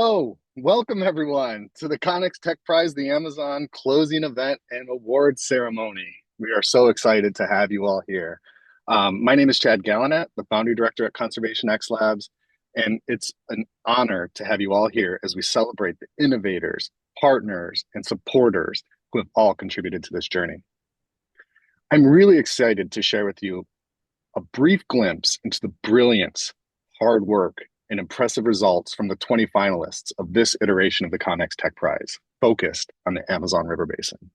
Oh, welcome everyone to the Connex Tech Prize, the Amazon closing event and award ceremony. We are so excited to have you all here. My name is Chad Gallinet, the Foundry Director at Conservation X Labs, and it's an honor to have you all here as we celebrate the innovators, partners, and supporters who have all contributed to this journey. I'm really excited to share with you a brief glimpse into the brilliance, hard work, and impressive results from the 20 finalists of this iteration of the Connex Tech Prize, focused on the Amazon River Basin.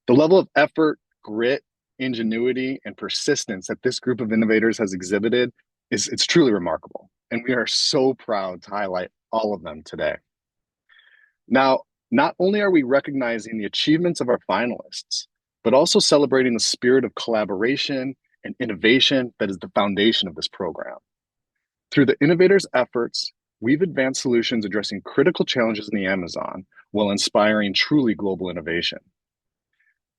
The level of effort, grit, ingenuity, and persistence that this group of innovators has exhibited it's truly remarkable, and we are so proud to highlight all of them today. Now, not only are we recognizing the achievements of our finalists, but also celebrating the spirit of collaboration and innovation that is the foundation of this program. Through the innovators' efforts, we've advanced solutions addressing critical challenges in the Amazon while inspiring truly global innovation.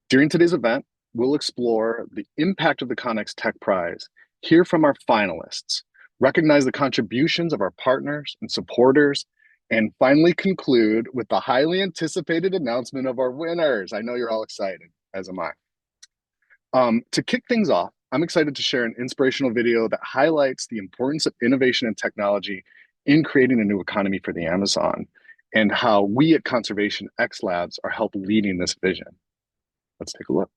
During today's event, we'll explore the impact of the Connex Tech Prize, hear from our finalists, recognize the contributions of our partners and supporters, and finally conclude with the highly anticipated announcement of our winners. I know you're all excited, as am I. To kick things off, I'm excited to share an inspirational video that highlights the importance of innovation and technology in creating a new economy for the Amazon and how we at Conservation X Labs are helping leading this vision. Let's take a look.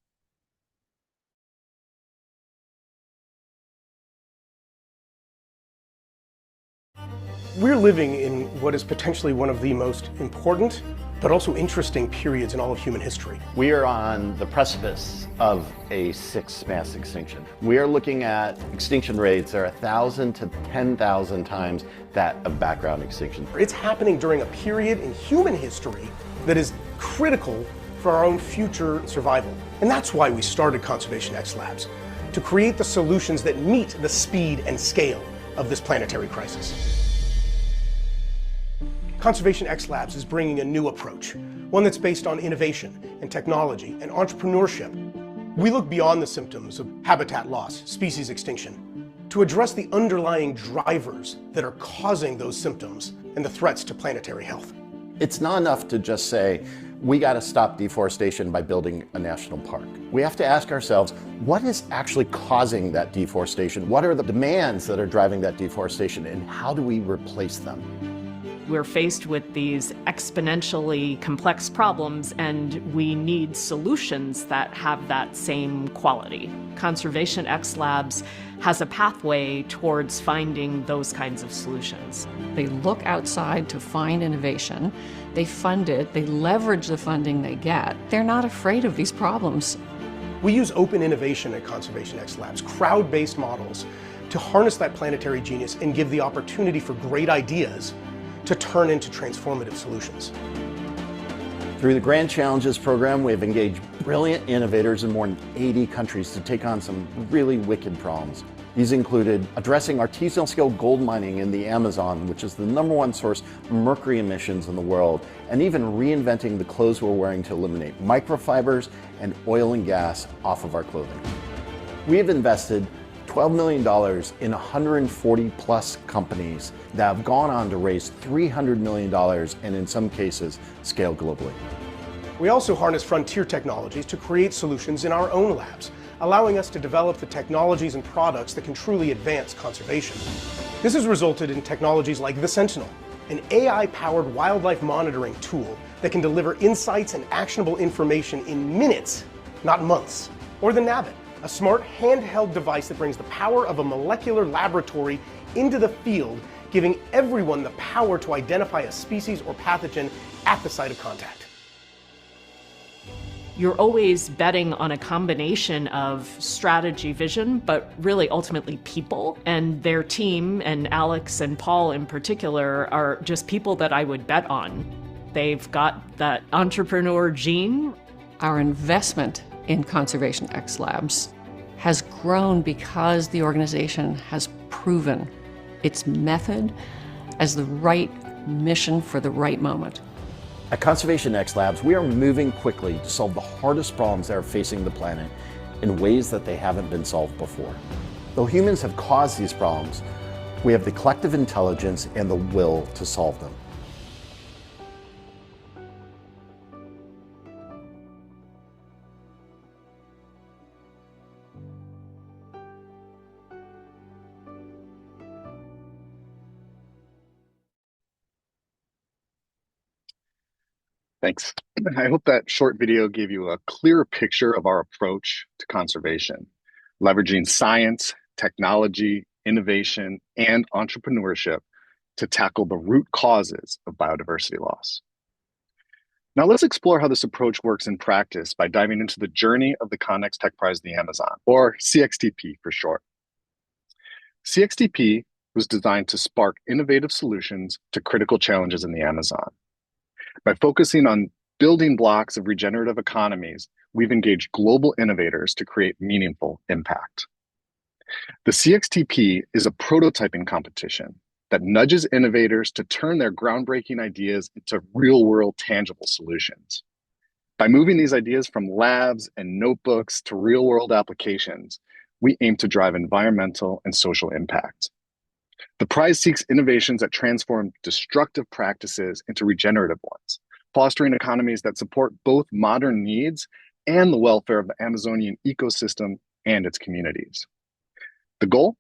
We're living in what is potentially one of the most important but also interesting periods in all of human history. We are on the precipice of a sixth mass extinction. We are looking at extinction rates that are 1,000 to 10,000 times that of background extinction. It's happening during a period in human history that is critical for our own future survival. And that's why we started Conservation X Labs, to create the solutions that meet the speed and scale of this planetary crisis. Conservation X Labs is bringing a new approach, one that's based on innovation and technology and entrepreneurship. We look beyond the symptoms of habitat loss, species extinction, to address the underlying drivers that are causing those symptoms and the threats to planetary health. It's not enough to just say, we got to stop deforestation by building a national park. We have to ask ourselves, what is actually causing that deforestation? What are the demands that are driving that deforestation, and how do we replace them? We're faced with these exponentially complex problems, and we need solutions that have that same quality. Conservation X Labs has a pathway towards finding those kinds of solutions. They look outside to find innovation, they fund it, they leverage the funding they get. They're not afraid of these problems. We use open innovation at Conservation X Labs, crowd-based models, to harness that planetary genius and give the opportunity for great ideas to turn into transformative solutions. Through the Grand Challenges program, we have engaged brilliant innovators in more than 80 countries to take on some really wicked problems. These included addressing artisanal scale gold mining in the Amazon, which is the #1 source of mercury emissions in the world, and even reinventing the clothes we're wearing to eliminate microfibers and oil and gas off of our clothing. We have invested $12 million in 140 plus companies that have gone on to raise $300 million and in some cases scale globally. We also harness frontier technologies to create solutions in our own labs, allowing us to develop the technologies and products that can truly advance conservation. This has resulted in technologies like the Sentinel, an AI-powered wildlife monitoring tool that can deliver insights and actionable information in minutes, not months. Or the Nabbit, a smart handheld device that brings the power of a molecular laboratory into the field, giving everyone the power to identify a species or pathogen at the site of contact. You're always betting on a combination of strategy, vision, but really ultimately people. And their team, and Alex and Paul in particular, are just people that I would bet on. They've got that entrepreneur gene. Our investment in Conservation X Labs has grown because the organization has proven its method as the right mission for the right moment. At Conservation X Labs, we are moving quickly to solve the hardest problems that are facing the planet in ways that they haven't been solved before. Though humans have caused these problems, we have the collective intelligence and the will to solve them. Thanks. I hope that short video gave you a clear picture of our approach to conservation, leveraging science, technology, innovation, and entrepreneurship to tackle the root causes of biodiversity loss. Now let's explore how this approach works in practice by diving into the journey of the Connex Tech Prize of the Amazon, or CXTP for short. CXTP was designed to spark innovative solutions to critical challenges in the Amazon. By focusing on building blocks of regenerative economies, we've engaged global innovators to create meaningful impact. The CXTP is a prototyping competition that nudges innovators to turn their groundbreaking ideas into real-world tangible solutions. By moving these ideas from labs and notebooks to real-world applications, we aim to drive environmental and social impact. The prize seeks innovations that transform destructive practices into regenerative ones, fostering economies that support both modern needs and the welfare of the Amazonian ecosystem and its communities. The goal?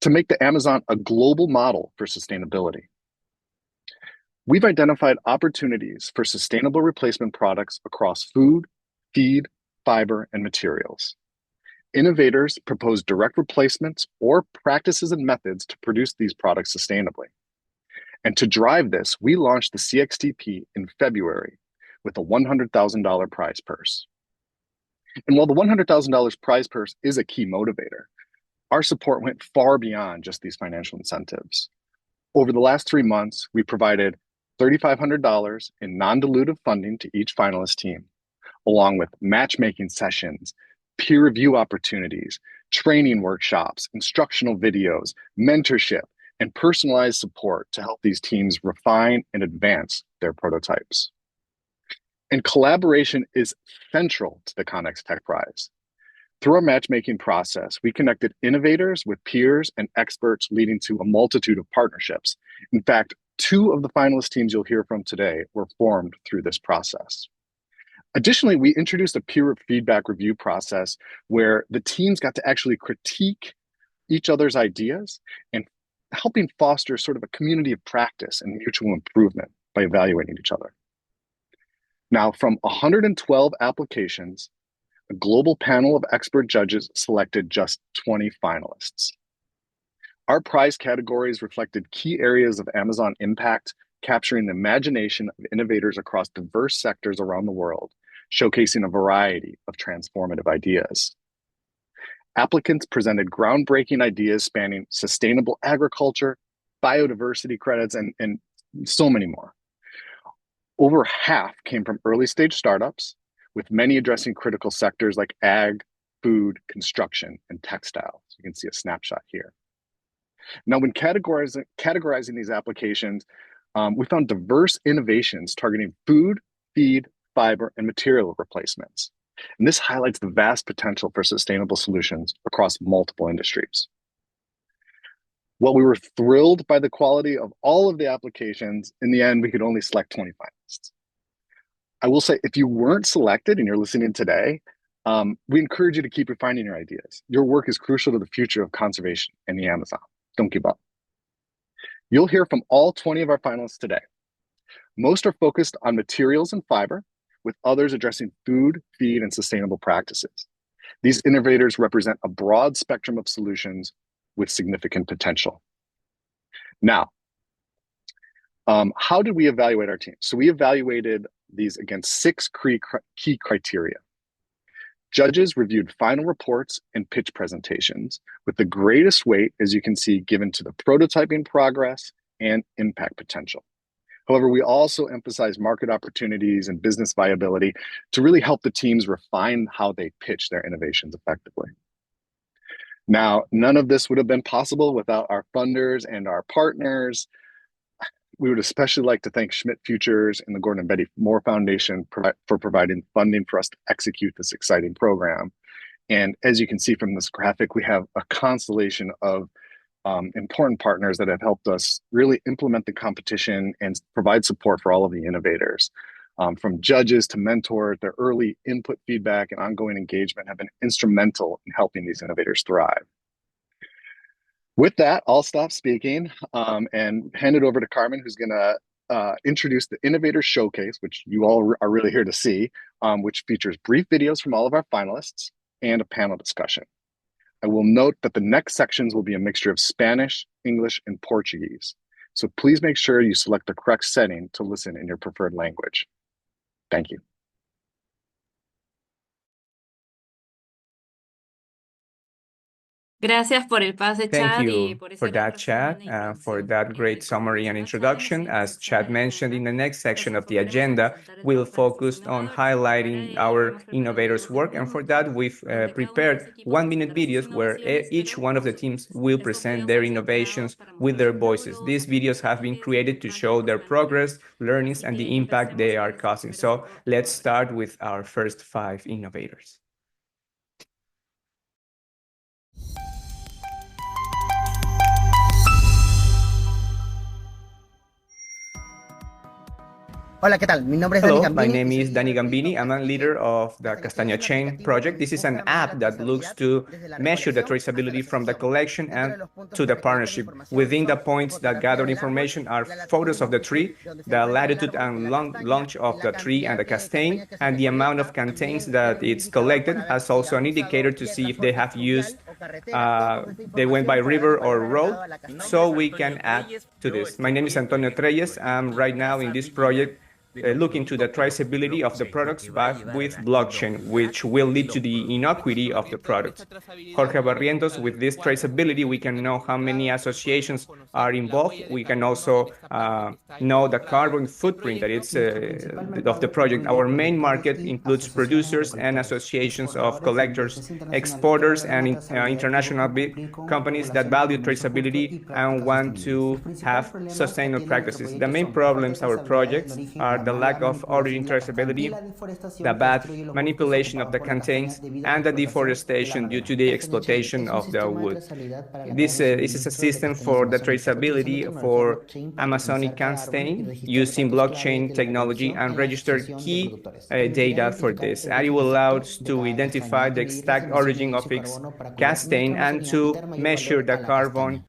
To make the Amazon a global model for sustainability. We've identified opportunities for sustainable replacement products across food, feed, fiber, and materials. Innovators propose direct replacements or practices and methods to produce these products sustainably. And to drive this, we launched the CXTP in February with a $100,000 prize purse. And while the $100,000 prize purse is a key motivator, our support went far beyond just these financial incentives. Over the last 3 months, we provided $3,500 in non-dilutive funding to each finalist team, along with matchmaking sessions, peer review opportunities, training workshops, instructional videos, mentorship, and personalized support to help these teams refine and advance their prototypes. And collaboration is central to the Connex Tech Prize. Through our matchmaking process, we connected innovators with peers and experts, leading to a multitude of partnerships. In fact, 2 of the finalist teams you'll hear from today were formed through this process. Additionally, we introduced a peer feedback review process where the teams got to actually critique each other's ideas and helping foster sort of a community of practice and mutual improvement by evaluating each other. Now, from 112 applications, a global panel of expert judges selected just 20 finalists. Our prize categories reflected key areas of Amazon impact, capturing the imagination of innovators across diverse sectors around the world, showcasing a variety of transformative ideas. Applicants presented groundbreaking ideas spanning sustainable agriculture, biodiversity credits, and so many more. Over half came from early stage startups, with many addressing critical sectors like ag, food, construction, and textiles. You can see a snapshot here. Now, when categorizing these applications, we found diverse innovations targeting food, feed, fiber, and material replacements. And this highlights the vast potential for sustainable solutions across multiple industries. While we were thrilled by the quality of all of the applications, in the end, we could only select 20 finalists. I will say, if you weren't selected and you're listening today, we encourage you to keep refining your ideas. Your work is crucial to the future of conservation in the Amazon. Don't give up. You'll hear from all 20 of our finalists today. Most are focused on materials and fiber, with others addressing food, feed, and sustainable practices. These innovators represent a broad spectrum of solutions with significant potential. Now, how did we evaluate our team? So we evaluated these against 6 key criteria. Judges reviewed final reports and pitch presentations, with the greatest weight, as you can see, given to the prototyping progress and impact potential. However, we also emphasize market opportunities and business viability to really help the teams refine how they pitch their innovations effectively. Now, none of this would have been possible without our funders and our partners. We would especially like to thank Schmidt Futures and the Gordon and Betty Moore Foundation for providing funding for us to execute this exciting program. And as you can see from this graphic, we have a constellation of important partners that have helped us really implement the competition and provide support for all of the innovators. From judges to mentors, their early input, feedback, and ongoing engagement have been instrumental in helping these innovators thrive. With that, I'll stop speaking and hand it over to Carmen, who's going to introduce the Innovator Showcase, which you all are really here to see, which features brief videos from all of our finalists and a panel discussion. I will note that the next sections will be a mixture of Spanish, English, and Portuguese. So please make sure you select the correct setting to listen in your preferred language. Thank you. Thank you for that, Chad, for that great summary and introduction. As Chad mentioned, in the next section of the agenda, we'll focus on highlighting our innovators' work. And for that, we've prepared 1-minute videos where each one of the teams will present their innovations with their voices. These videos have been created to show their progress, learnings, and the impact they are causing. So let's start with our first 5 innovators. Hola, ¿qué tal? Mi nombre es Hello, Dani my Gambini. name is Dani Gambini. I'm a leader of the Castaña Chain project. This is an app that looks to measure the traceability from the collection and to the partnership. Within the points that gather information are photos of the tree, the latitude and launch of the tree and the castain, and the amount of castains that it's collected, as also an indicator to see if they have used, they went by river or road, so we can add to this. My name is Antonio Treyes. I'm right now in this project looking to the traceability of the products backed with blockchain, which will lead to the innocuity of the products. Jorge Barrientos, with this traceability, we can know how many associations are involved. We can also know the carbon footprint that it's of the project. Our main market includes producers and associations of collectors, exporters, and international big companies that value traceability and want to have sustainable practices. The main problems our projects are the lack of origin traceability, the bad manipulation of the castains, and the deforestation due to the exploitation of the wood. This is a system for the traceability for Amazonic castain using blockchain technology and registered key data for this. And it will allow us to identify the exact origin of its castain and to measure the carbon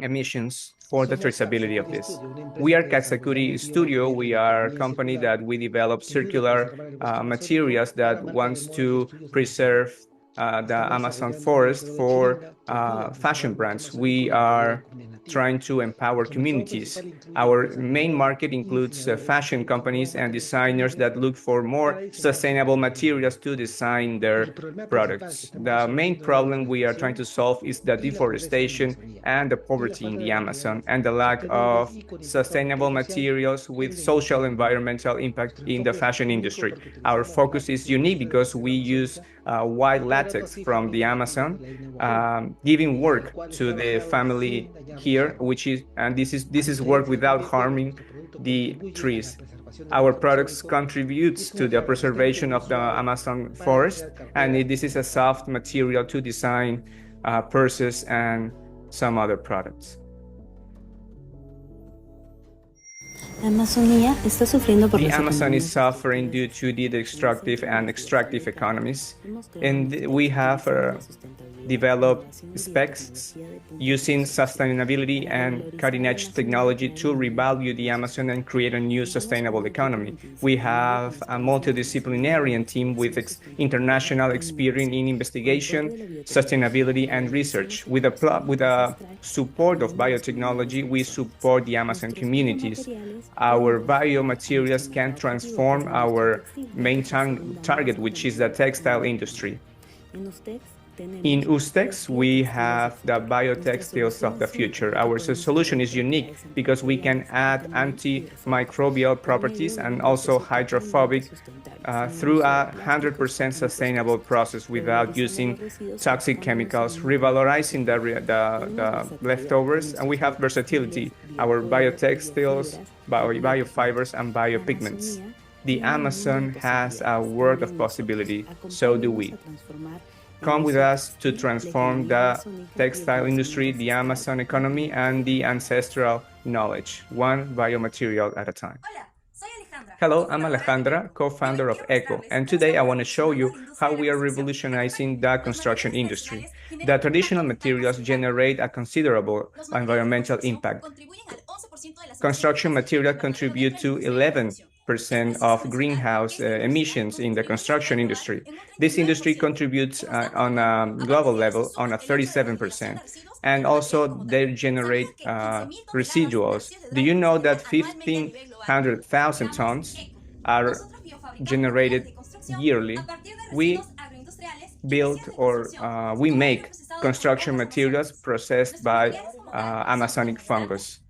emissions for the traceability of this. We are Katsakuri Studio. We are a company that we develop circular materials that wants to preserve the Amazon forest for fashion brands. We are trying to empower communities. Our main market includes fashion companies and designers that look for more sustainable materials to design their products. The main problem we are trying to solve is the deforestation and the poverty in the Amazon and the lack of sustainable materials with social environmental impact in the fashion industry. Our focus is unique because we use white latex from the Amazon, giving work to the family here, this is work without harming the trees. Our products contributes to the preservation of the Amazon forest, and this is a soft material to design purses and some other products. The Amazon is suffering due to the destructive and extractive economies, and we have developed specs using sustainability and cutting-edge technology to revalue the Amazon and create a new sustainable economy. We have a multidisciplinary team with international experience in investigation, sustainability, and research. With the support of biotechnology, we support the Amazon communities. Our biomaterials can transform our main target, which is the textile industry. In Ustex, we have the biotextiles of the future. Our solution is unique because we can add antimicrobial properties and also hydrophobic through a 100% sustainable process without using toxic chemicals, revalorizing the leftovers, and we have versatility. Our biotextiles, biofibers, and biopigments. The Amazon has a world of possibility, so do we. Come with us to transform the textile industry, the Amazon economy, and the ancestral knowledge, one biomaterial at a time. Hola, soy Alejandra. Hello, I'm Alejandra, co-founder of ECO, and today I want to show you how we are revolutionizing the construction industry. The traditional materials generate a considerable environmental impact. Construction materials contribute to 11% of greenhouse emissions in the construction industry. This industry contributes on a global level on a 37%. And also they generate residuals. Do you know that 1,500,000 tons are generated yearly? We build or we make construction materials processed by Amazonic fungus.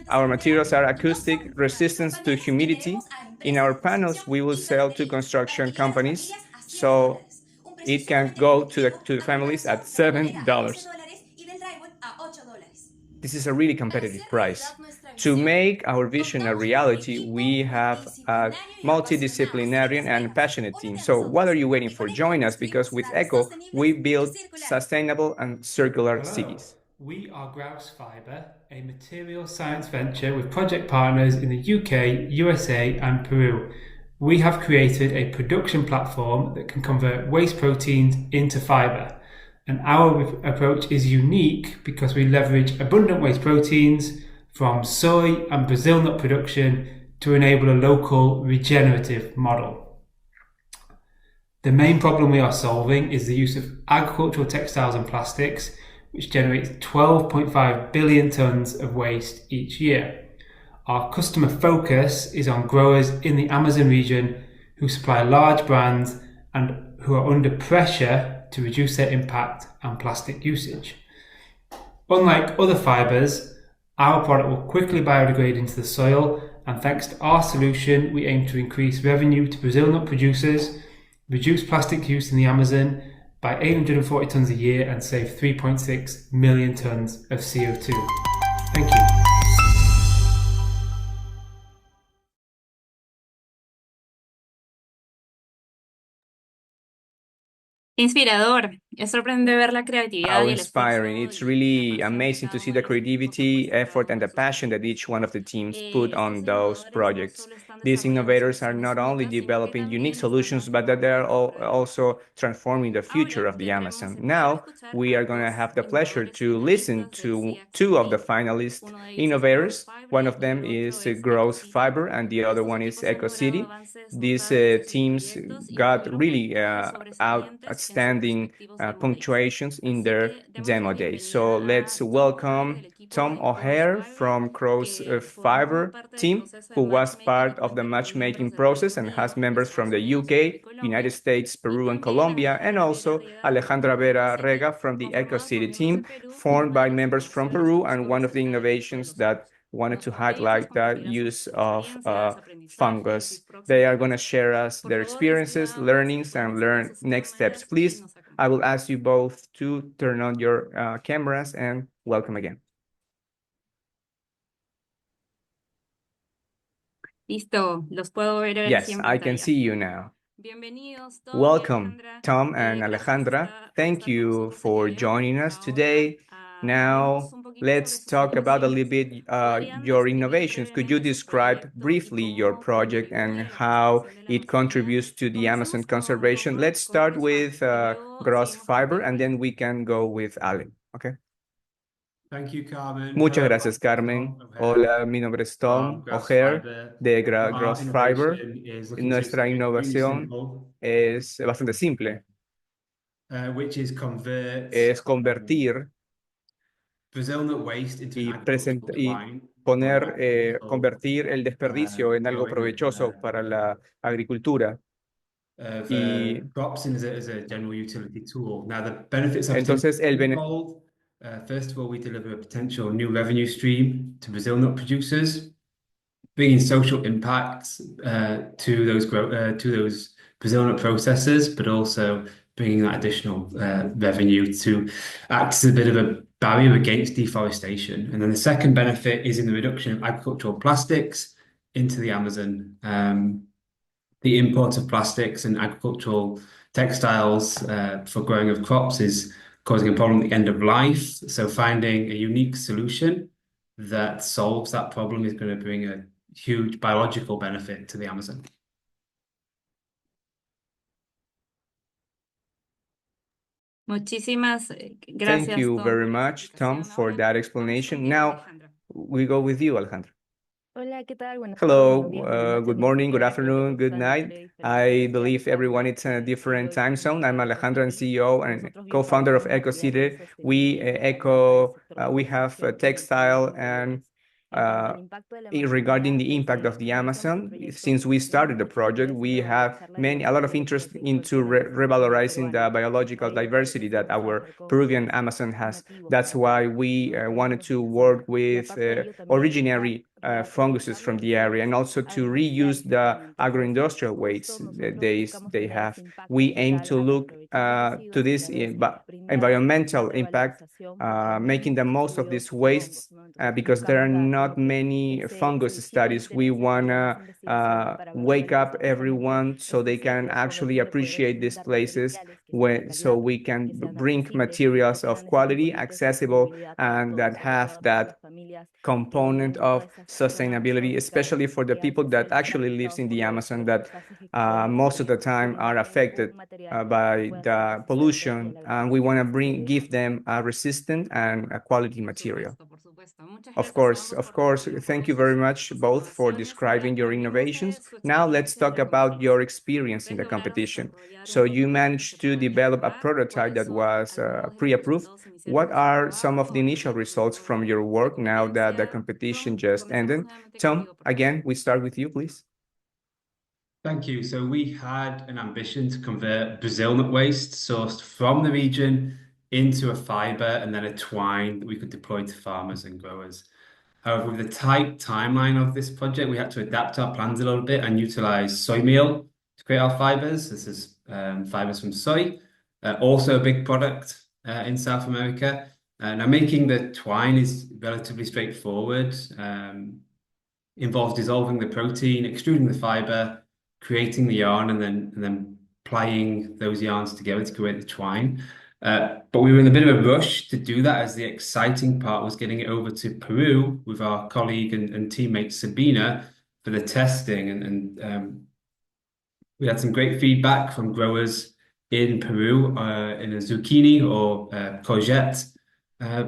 Our materials are acoustic, resistant to humidity. In our panels, we will sell to construction companies, so it can go to the families at $7. This is a really competitive price. To make our vision a reality, we have a multidisciplinary and passionate team. So what are you waiting for? Join us, because with ECO, we build sustainable and circular cities. We are Grouse Fibre, a material science venture with project partners in the UK, USA and Peru. We have created a production platform that can convert waste proteins into fibre. And our approach is unique because we leverage abundant waste proteins from soy and Brazil nut production to enable a local regenerative model. The main problem we are solving is the use of agricultural textiles and plastics, which generates 12.5 billion tons of waste each year. Our customer focus is on growers in the Amazon region who supply large brands and who are under pressure to reduce their impact on plastic usage. Unlike other fibres, our product will quickly biodegrade into the soil, and thanks to our solution, we aim to increase revenue to Brazil nut producers, reduce plastic use in the Amazon by 840 tons a year, and save 3.6 million tons of CO2. Thank you. Inspirador. Es sorprendente ver la creatividad How y el inspiring. esfuerzo It's y really la pasión amazing de to cada see uno the de los creativity, equipos effort, and the trabajando. passion that each one of the teams put on Estos those innovadores projects. no solo están These desarrollando innovators are not soluciones only únicas, sino que developing unique también están solutions, but that transformando they are la realidad. also transforming the future Ahora of the tendremos Amazon. el placer de Now, escuchar we a are going to dos have the pleasure innovadores to listen finalistas del to CX two of the Team. finalist Uno de ellos es innovators. Grouse One Fibre of them y el is otro es Growth EcoCity. Fiber, and the other Estos one is equipos han logrado EcoCity. avances These notables en sus teams proyectos y got obtuvieron really puntuaciones sobresalientes en sus outstanding respectivos demo days. punctuations in Así their que demos la demo days. So bienvenida let's a Tom O'Hare welcome del equipo Tom de Grouse O'Hare Fibre, from Crows que formó Fiber parte del team, proceso de who was matchmaking part of the entre los matchmaking miembros del process Reino and has Unido, members from the Estados Unidos, Perú y UK, Colombia. United States, Y Peru, and también Colombia, and Alejandra also Vera Alejandra del Vera EcoCity, Rega from the conformado por EcoCity miembros team, de Perú, formed una by de las members from innovaciones Peru, que and buscó one of the revolucionar la industria de innovations los that hongos. wanted to Nuestros panelistas highlight the compartirán use sus of experiencias, aprendizajes fungus. y próximos They are going to avances. share us Por their favor, les pido experiences, a ambos learnings, que and comencen con learn sus next steps. cámaras y Please, nos I will acompañen. ask you both to turn on your cameras, and welcome again. Listo, los puedo ver ahora sí Yes, en I can pantalla. see you now. Bienvenidos, Tom y Welcome, Alejandra. Tom and Gracias Alejandra. Thank estar con you nosotros el for día de hoy. joining us Ahora today. Now, hablemos un poquito sobre let's sus talk about a little innovaciones. bit ¿Podrían your describir innovations. Could you brevemente su describe proyecto y briefly your cómo project and contribuye a la how conservación de la it Amazonía? contributes to the Amazon Comencemos conservation? Let's start with luego Gross seguimos con Fiber, Pedro. and then we can go with Ale. Okay. Thank you, Carmen. Muchas Hello, gracias, I'm Carmen. Tom O'Hare Hola, mi nombre es Tom from Grouse O'Hare Fibre. de Our Gross Fiber. innovation is looking to do Nuestra something really innovación simple, es bastante simple. which is convert Es convertir Brazil nut waste into y, an agricultural y combine, convertir el desperdicio en algo provechoso para la agricultura. Y crops as a general utility tool. Now, the benefits are entonces twofold. First of all, we deliver a potential new revenue stream to Brazil nut producers, bringing social impacts to those Brazil nut processors, but also bringing that additional revenue to act as a bit of a barrier against deforestation. And then the second benefit is in the reduction of agricultural plastics into the Amazon. The import of plastics and agricultural textiles for growing of crops is causing a problem at the end of life. So finding a unique solution that solves that problem is going to bring a huge biological benefit to the Amazon. Muchísimas Thank gracias, you Tom, very por la much, Tom, explicación. for Ahora that vamos explanation. contigo, Now Alejandra. we go with you, Alejandra. Hola, ¿qué tal? Buenas tardes, Hello, buenos días, buenas noches. good No sé morning, good qué tiempo afternoon, good están night. ustedes, pero I yo soy believe Alejandra everyone is in a y different doy time zone. I'm para Alejandro, and EcoCity. CEO and Nosotros co-founder of impactamos materiales EcoCity. We sostenibles en la cadena del sector de we have construcción y textile diseño de and interiores. En cuanto al impacto de la Amazonía, regarding the impact of desde the que iniciamos el Amazon, proyecto, since we started the nuestro project, objetivo es we have revalorizar la a lot of biodiversidad que interest posee into Peruviana revalorizing the peruana. biological Para ello, por eso diversity that empezamos a our trabajar con Peruvian los Amazon fungus has. nativos That's para why poder we mejorar la wanted to vegetación. work Y with aparte de ello, también originary funguses from the area, and also to reuse the agroindustrial wastes that they have. We aim to look to this environmental impact, making the most of these wastes because there are not many fungus studies. We wanna wake up everyone so they can actually appreciate these places so we can bring materials of quality, accessible, and that have that component of sustainability, especially for the people that actually lives in the Amazon that most of the time are affected by the pollution, and we want to give them a resistant and a quality material. Of course. Thank you very much both for describing your innovations. Now let's talk about your experience in the competition. So you managed to develop a prototype that was pre-approved. What are some of the initial results from your work now that the competition just ended? Tom, again, we start with you, please. Thank you. So we had an ambition to convert Brazil nut waste sourced from the region into a fiber and then a twine that we could deploy to farmers and growers. However, with the tight timeline of this project, we had to adapt our plans a little bit and utilize soy meal to create our fibers. This is fibers from soy, also a big product in South America. Now, making the twine is relatively straightforward. Involves dissolving the protein, extruding the fiber, creating the yarn, and then plying those yarns together to create the twine. But we were in a bit of a rush to do that, as the exciting part was getting it over to Peru with our colleague and teammate Sabina for the testing. And we had some great feedback from growers in Peru in a zucchini or courgette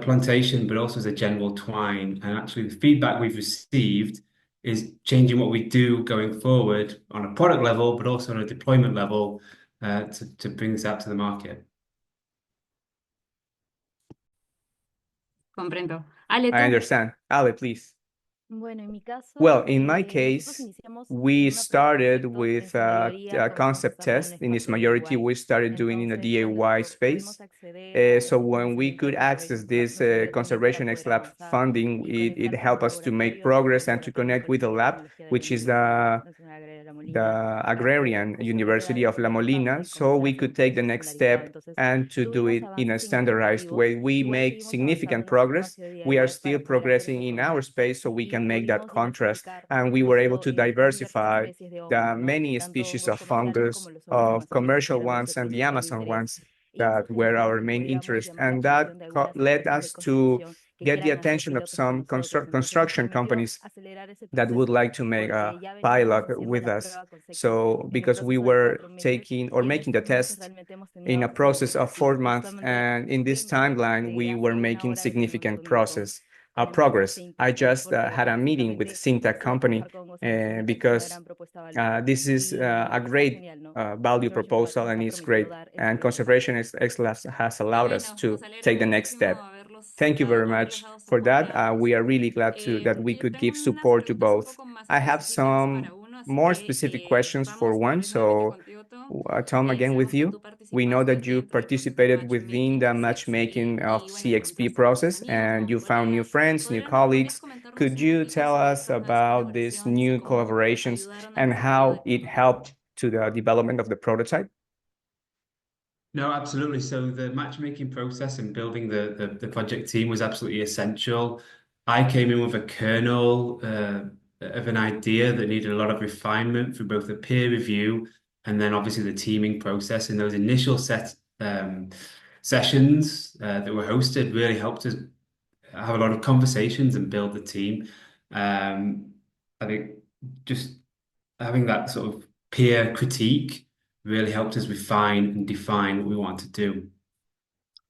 plantation, but also as a general twine. And actually, the feedback we've received is changing what we do going forward on a product level, but also on a deployment level to bring this out to the market. Comprendo. Ale, I understand. Ale, please. Well, in my case, we started with a concept test. In its majority, we started doing in a DIY space. So when we could access this Conservation X Lab funding, it helped us to make progress and to connect with the lab, which is the Agrarian University of La Molina, so we could take the next step and to do it in a standardized way. We make significant progress. We are still progressing in our space so we can make that contrast. And we were able to diversify the many species of fungus, of commercial ones and the Amazon ones that were our main interest. And that led us to get the attention of some construction companies that would like to make a pilot with us. So because we were taking or making the test in a process of 4 months, and in this timeline, we were making significant progress. I just had a meeting with Syntec company because this is a great value proposal and it's great. And Conservation X Labs has allowed us to take the next step. Thank you very much for that. We are really glad that we could give support to both. I have some more specific questions for one. So Tom, again with you. We know that you participated within the matchmaking of CXP process and you found new friends, new colleagues. Could you tell us about these new collaborations and how it helped to the development of the prototype? No, absolutely. So the matchmaking process and building the project team was absolutely essential. I came in with a kernel of an idea that needed a lot of refinement through both the peer review and then obviously the teaming process. And those initial sessions that were hosted really helped us have a lot of conversations and build the team. I think just having that sort of peer critique really helped us refine and define what we want to do.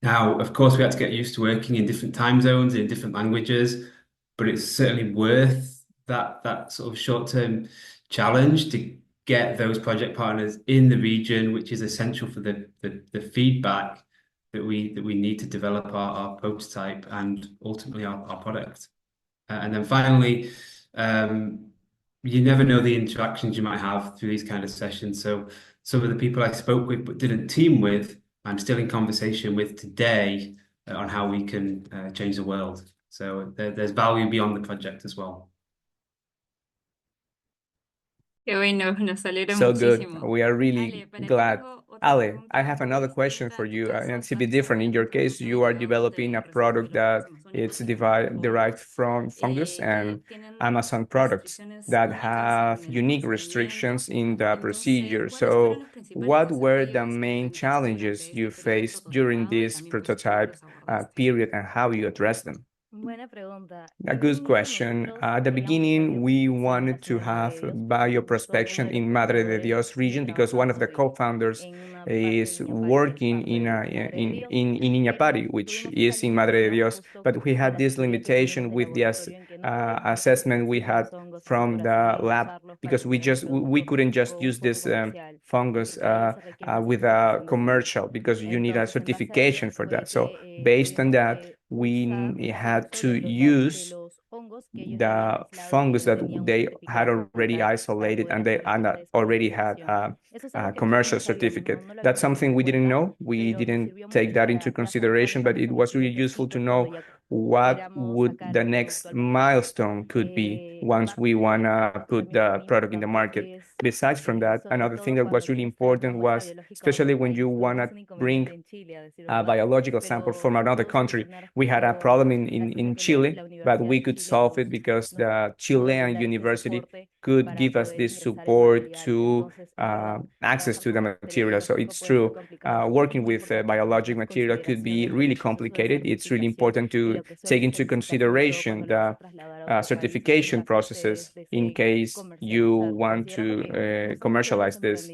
Now, of course, we had to get used to working in different time zones, in different languages, but it's certainly worth that sort of short-term challenge to get those project partners in the region, which is essential for the feedback that we need to develop our prototype and ultimately our product. And then finally, you never know the interactions you might have through these kind of sessions. So some of the people I spoke with but didn't team with, I'm still in conversation with today on how we can change the world. So there's value beyond the project as well. Qué bueno, nos alegra So good. muchísimo. We are really Ale, para ti glad. tengo otra Ale, pregunta I have un another poco question for distinta. you, En tu and caso, it's a bit estás different. In your trabajando case, con you are aliados developing de a reservas product that biológicas it's amazónicas derived from fungus and Amazon products that have unique restrictions in the procedure. So, what were the main challenges you faced during this prototype period, and how you addressed them? A good question. At the beginning, we wanted to have bioprospection in Madre de Dios region because one of the co-founders is working in Iñapari, which is in Madre de Dios. But we had this limitation with the assessment we had from the lab because we couldn't just use this fungus with a commercial because you need a certification for that. So based on that, we had to use the fungus that they had already isolated and they already had a commercial certificate. That's something we didn't know. We didn't take that into consideration, but it was really useful to know what would the next milestone could be once we want to put the product in the market. Besides from that, another thing that was really important was, especially when you want to bring a biological sample from another country, we had a problem in Chile, but we could solve it because the Chilean university could give us this support to access to the material. So it's true, working with biologic material could be really complicated. It's really important to take into consideration the certification processes in case you want to commercialize this,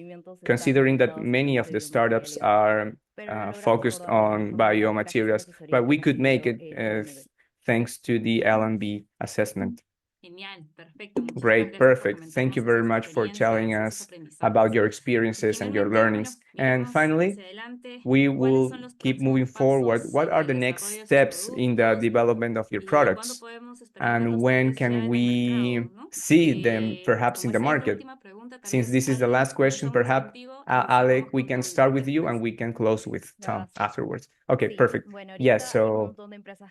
considering that many of the startups are focused on biomaterials, but we could make it thanks to the LMB assessment. Genial, perfecto. Muchísimas Great, gracias por perfect. comentarnos Thank you very tus much for telling experiencias, tus us about aprendizajes. your experiences and your Finalmente, bueno, learnings. And miremos finally, hacia adelante. we ¿Cuáles will son los keep próximos moving forward. pasos What en are el the next desarrollo de sus steps in the productos? development of your ¿Y cuándo products? podemos And experimentarlos when tal vez ya can en el we mercado, ¿no? see them perhaps in Como the esa es la market? última pregunta, tal Since vez, this is the Ale, last question, comenzamos perhaps, contigo y Alec, cerramos we con can Tom start with you después. and we can close with Tom afterwards. Okay, perfect. Yes, so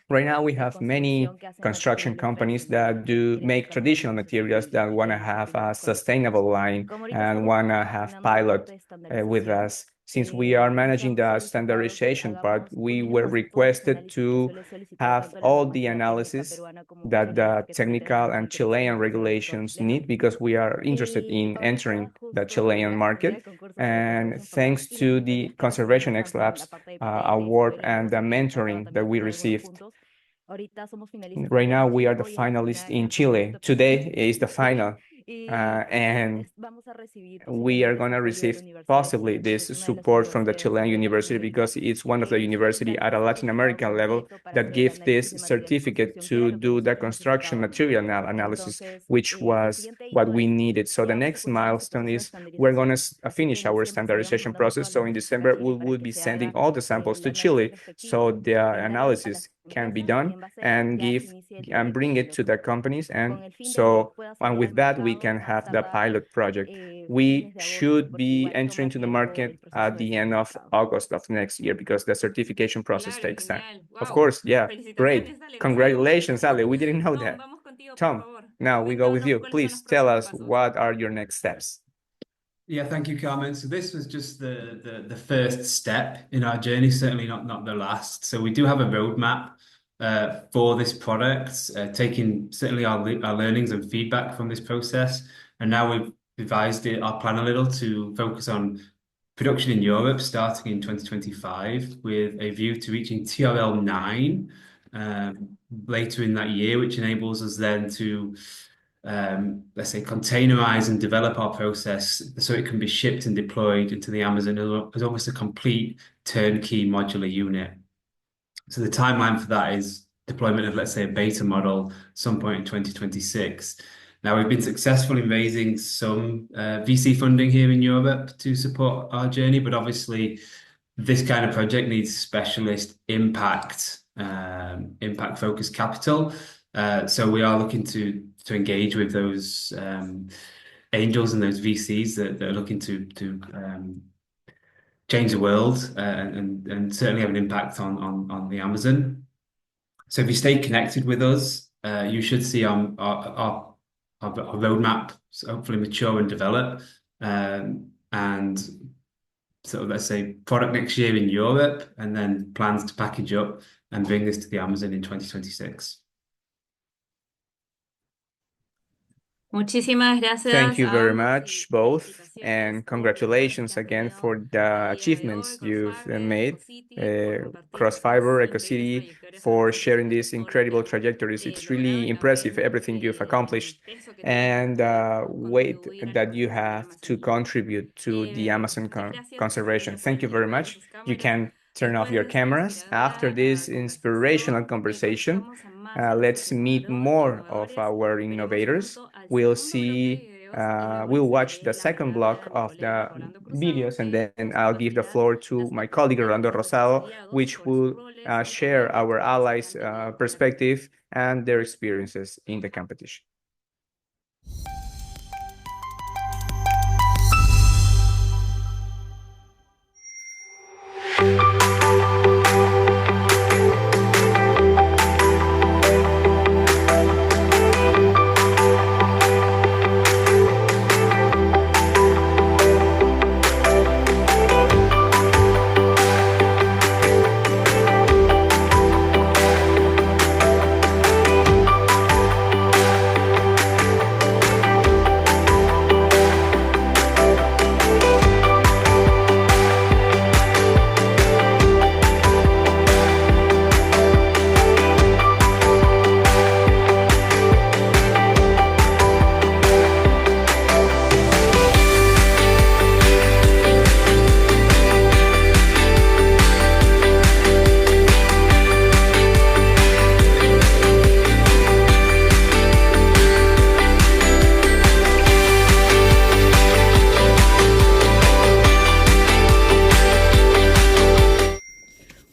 right now we have many construction companies that do make traditional materials that want to have a sustainable line and want to have pilot with us. Since we are managing the standardization part, we were requested to have all the analysis that the technical and Chilean regulations need because we are interested in entering the Chilean market. And thanks to the Conservation X Labs award and the mentoring that we received, right now we are the finalists in Chile. Today is the final. And we are going to receive possibly this support from the Chilean university because it's one of the university at a Latin American level that give this certificate to do the construction material analysis, which was what we needed. So the next milestone is we're going to finish our standardization process. So in December, we will be sending all the samples to Chile so the analysis can be done and bring it to the companies. And with that, we can have the pilot project. We should be entering to the market at the end of August of next year because the certification process takes time. Of course, yeah, great. Congratulations, Ale. We didn't know that. Tom, now we go with you. Please tell us what are your next steps. Yeah, thank you, Carmen. So this was just the first step in our journey, certainly not the last. So we do have a roadmap for this product, taking certainly our learnings and feedback from this process. And now we've revised our plan a little to focus on production in Europe starting in 2025 with a view to reaching TRL 9 later in that year, which enables us then to let's say, containerize and develop our process so it can be shipped and deployed into the Amazon as almost a complete turnkey modular unit. So the timeline for that is deployment of, let's say, a beta model some point in 2026. Now, we've been successful in raising some VC funding here in Europe to support our journey, but obviously this kind of project needs specialist impact-focused capital. So we are looking to engage with those angels and those VCs that are looking to change the world and certainly have an impact on the Amazon. So if you stay connected with us, you should see our roadmap hopefully mature and develop, and so let's say product next year in Europe, and then plans to package up and bring this to the Amazon in 2026. Muchísimas gracias. Thank you very much, both, and congratulations again for the achievements you've made. Crossfiber, EcoCity, for sharing these incredible trajectories. It's really impressive, everything you've accomplished, and weight that you have to contribute to the Amazon conservation. Thank you very much. You can turn off your cameras. After this inspirational conversation, let's meet more of our innovators. We'll watch the second block of the videos, and then I'll give the floor to my colleague Rolando Rosado, which will share our allies' perspective and their experiences in the competition.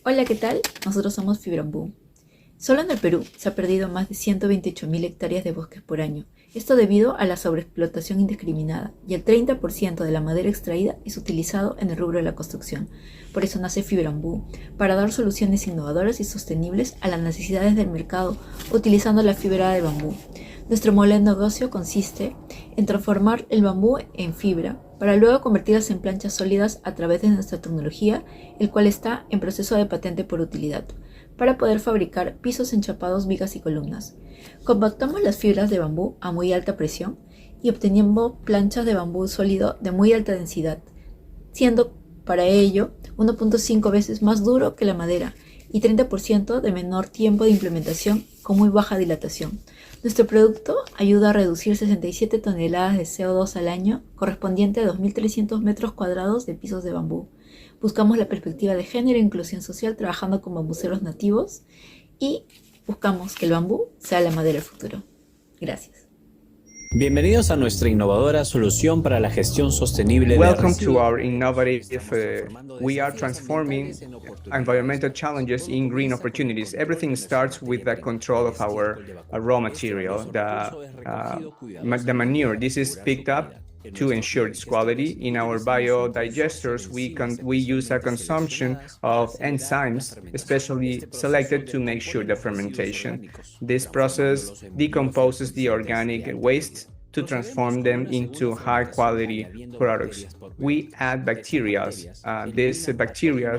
Hola, ¿qué tal? Nosotros somos Fibrambú. Solo en el Perú se ha perdido más de 128.000 hectáreas de bosques por año. Esto debido a la sobreexplotación indiscriminada, y el 30% de la madera extraída es utilizado en el rubro de la construcción. Por eso nace Fibrambú, para dar soluciones innovadoras y sostenibles a las necesidades del mercado utilizando la fibra de bambú. Nuestro modelo de negocio consiste en transformar el bambú en fibra para luego convertirlas en planchas sólidas a través de nuestra tecnología, el cual está en proceso de patente por utilidad, para poder fabricar pisos enchapados, vigas y columnas. Compactamos las fibras de bambú a muy alta presión y obteniendo planchas de bambú sólido de muy alta densidad, siendo para ello 1.5 veces más duro que la madera y 30% de menor tiempo de implementación con muy baja dilatación. Nuestro producto ayuda a reducir 67 toneladas de CO2 al año, correspondiente a 2.300 metros cuadrados de pisos de bambú. Buscamos la perspectiva de género e inclusión social trabajando con bambuceros nativos y buscamos que el bambú sea la madera del futuro. Gracias. Bienvenidos a nuestra innovadora solución para la gestión sostenible de Welcome residuos. to our innovative, we are transforming environmental challenges in green opportunities. Everything starts with the control of our raw material, the manure. This is picked up to ensure its quality. In our biodigesters, we use a consumption of enzymes, especially selected to make sure the fermentation. This process decomposes the organic waste to transform them into high-quality products. We add bacteria. These bacteria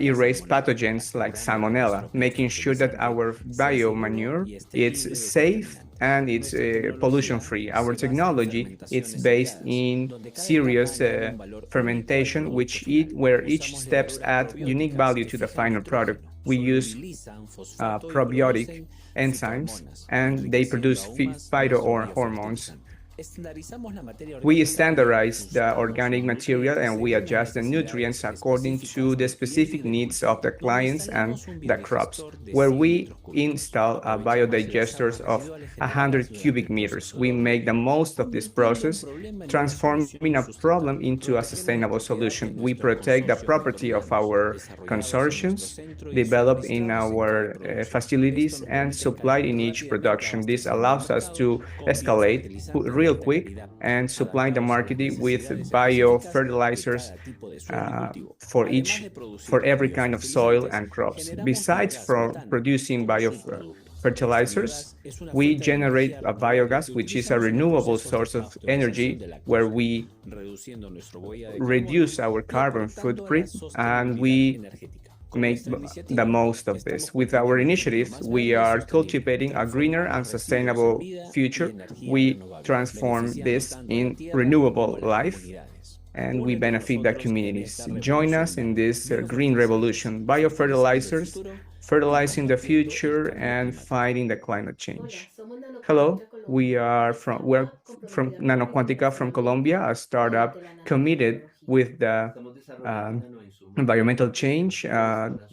erase pathogens like Salmonella, making sure that our biomanure is safe and it's pollution-free. Our technology is based in serious fermentation, where each steps add unique value to the final product. We use probiotic enzymes, and they produce phytohormones. We standardize the organic material and we adjust the nutrients according to the specific needs of the clients and the crops, where we install biodigesters of 100 cubic meters. We make the most of this process, transforming a problem into a sustainable solution. We protect the property of our consortiums developed in our facilities and supplied in each production. This allows us to escalate real quick and supply the market with biofertilizers for every kind of soil and crops. Besides from producing biofertilizers, we generate a biogas, which is a renewable source of energy where we reduce our carbon footprint and we make the most of this. With our initiatives, we are cultivating a greener and sustainable future. We transform this in renewable life and we benefit the communities. Join us in this green revolution. Biofertilizers, fertilizing the future and fighting the climate change. Hello, we're from Nanoquantica from Colombia, a startup committed with the environmental change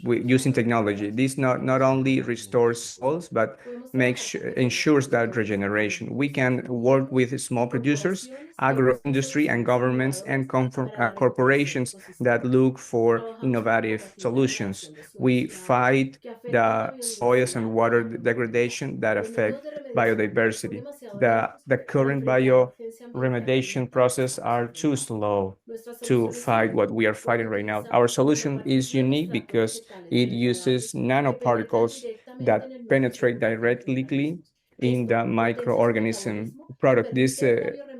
using technology. This not only restores soils, but ensures that regeneration. We can work with small producers, agro-industry, and governments and corporations that look for innovative solutions. We fight the soils and water degradation that affect biodiversity. The current bioremediation process are too slow to fight what we are fighting right now. Our solution is unique because it uses nanoparticles that penetrate directly in the microorganism product. This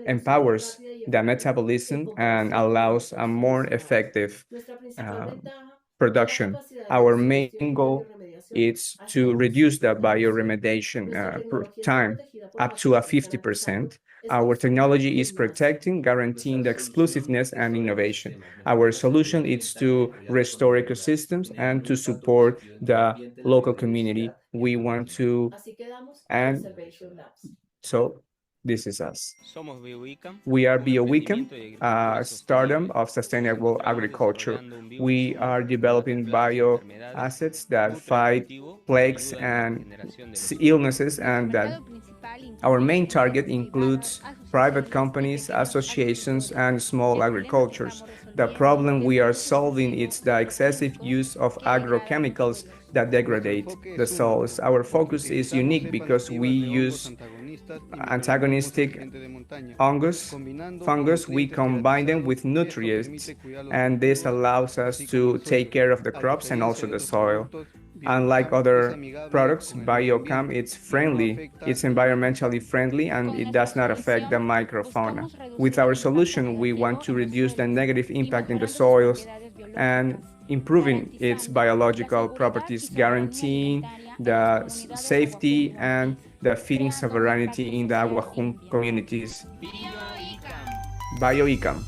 empowers the metabolism and allows a more effective production. Our main goal is to reduce the bioremediation time up to 50%. Our technology is protecting, guaranteeing the exclusiveness and innovation. Our solution is to restore ecosystems and to support the local community. We want to, and so this is us. We are BioWicam, a startup of sustainable agriculture. We are developing bioassets that fight plagues and illnesses, and that our main target includes private companies, associations, and small agricultures. The problem we are solving is the excessive use of agrochemicals that degrade the soils. Our focus is unique because we use antagonistic fungus. We combine them with nutrients, and this allows us to take care of the crops and also the soil. Unlike other products, BioCam it's friendly, it's environmentally friendly, and it does not affect the microfauna. With our solution, we want to reduce the negative impact in the soils and improving its biological properties, guaranteeing the safety and the feeding sovereignty in the Aguajún communities. BioICAM.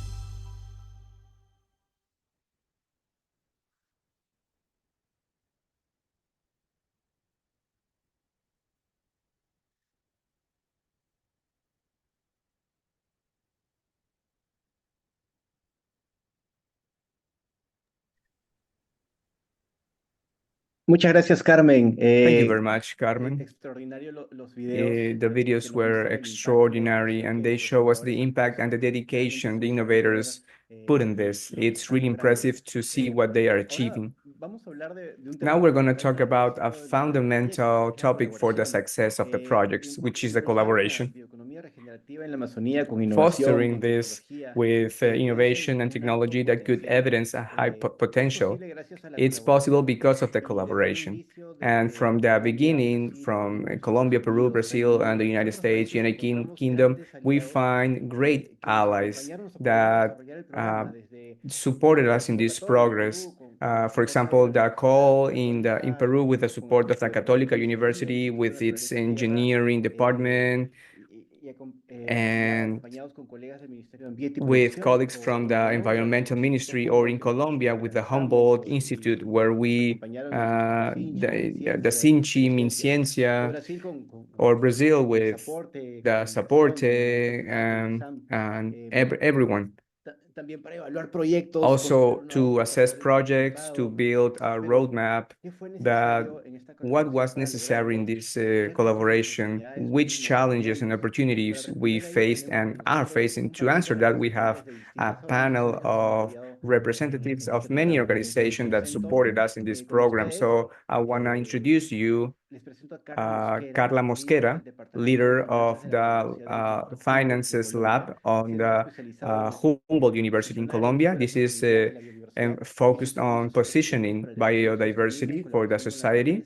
Muchas gracias, Carmen. Thank you very much, Carmen. The videos were extraordinary, and they show us the impact and the dedication the innovators put in this. It's really impressive to see what they are achieving. Now we're going to talk about a fundamental topic for the success of the projects, which is the collaboration. Fostering this with innovation and technology that could evidence a high potential, it's possible because of the collaboration. And from the beginning, from Colombia, Peru, Brazil, and the United States, United Kingdom, we find great allies that supported us in this progress. For example, the call in Peru with the support of the Católica University with its engineering department, and with colleagues from the Environmental Ministry, or in Colombia with the Humboldt Institute, where we, the Sinchi MinCiencia, or Brazil with the Saporte, and everyone. Also to assess projects, to build a roadmap, that what was necessary in this collaboration, which challenges and opportunities we faced and are facing. To answer that, we have a panel of representatives of many organizations that supported us in this program. So I want to introduce you Carla Mosquera, leader of the Finances Lab on the Humboldt University in Colombia. This is focused on positioning biodiversity for the society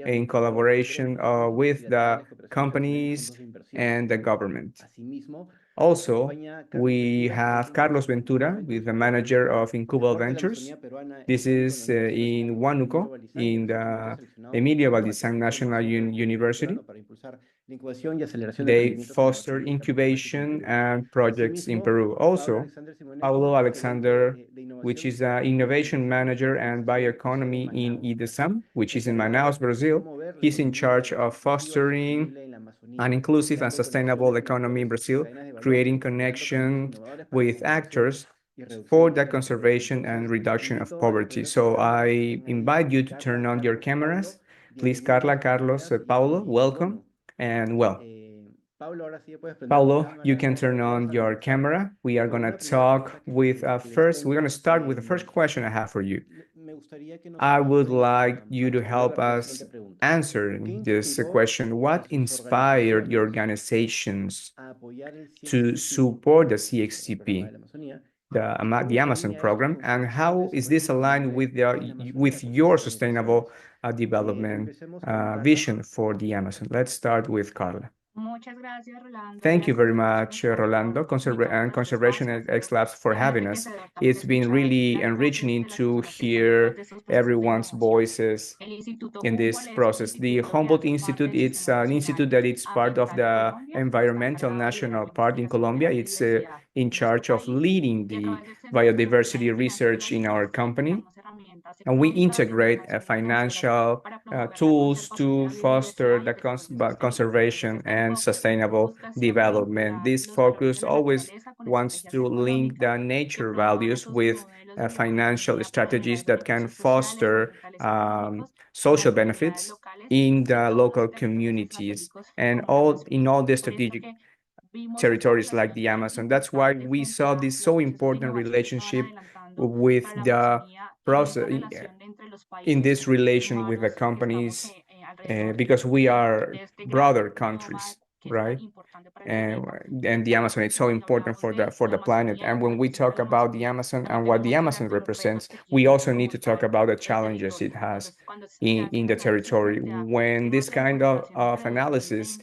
in collaboration with the companies and the government. Also, we have Carlos Ventura, with the manager of Incubal Ventures. This is in Huánuco, in the Emilio Valdizán National University. They foster incubation and projects in Peru. Also, Paulo Alexander, which is an innovation manager and bioeconomy in IDESAM, which is in Manaus, Brazil. He's in charge of fostering an inclusive and sustainable economy in Brazil, creating connection with actors for the conservation and reduction of poverty. So I invite you to turn on your cameras. Please, Carla, Carlos, Paulo, welcome. And well, Paulo, you can turn on your camera. We are going to talk with we're going to start with the first question I have for you. I would like you to help us answer this question. What inspired your organizations to support the CXCP, the Amazon program, and how is this aligned with your sustainable development vision for the Amazon? Let's start with Carla. Thank you very much, Rolando, and Conservation X Labs, for having us. It's been really enriching to hear everyone's voices in this process. The Humboldt Institute, it's an institute that it's part of the Environmental National Park in Colombia. It's in charge of leading the biodiversity research in our company. And we integrate financial tools to foster the conservation and sustainable development. This focus always wants to link the nature values with financial strategies that can foster social benefits in the local communities and in all the strategic territories like the Amazon. That's why we saw this so important relationship with the process in this relation with the companies, because we are brother countries, right? And the Amazon is so important for the planet. And when we talk about the Amazon and what the Amazon represents, we also need to talk about the challenges it has in the territory. When this kind of analysis,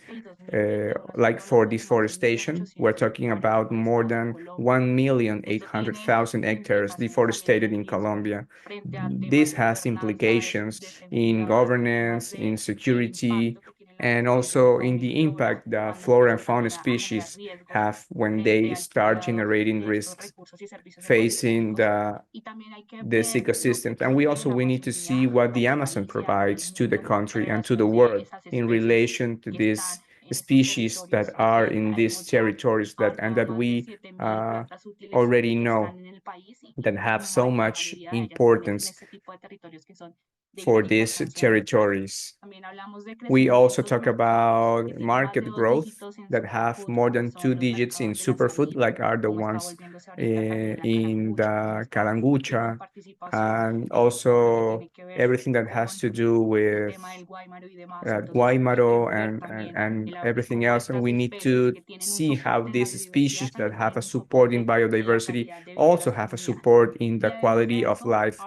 like for deforestation, we're talking about more than 1,800,000 hectares deforested in Colombia. This has implications in governance, in security, and also in the impact that flora and fauna species have when they start generating risks facing this ecosystem. And we need to see what the Amazon provides to the country and to the world in relation to these species that are in these territories that we already know that have so much importance for these territories. We also talk about market growth that have more than 2 digits in superfood, like are the ones in the Calangucha, and also everything that has to do with Guaymaro and everything else. And we need to see how these species that have a support in biodiversity also have a support in the quality of life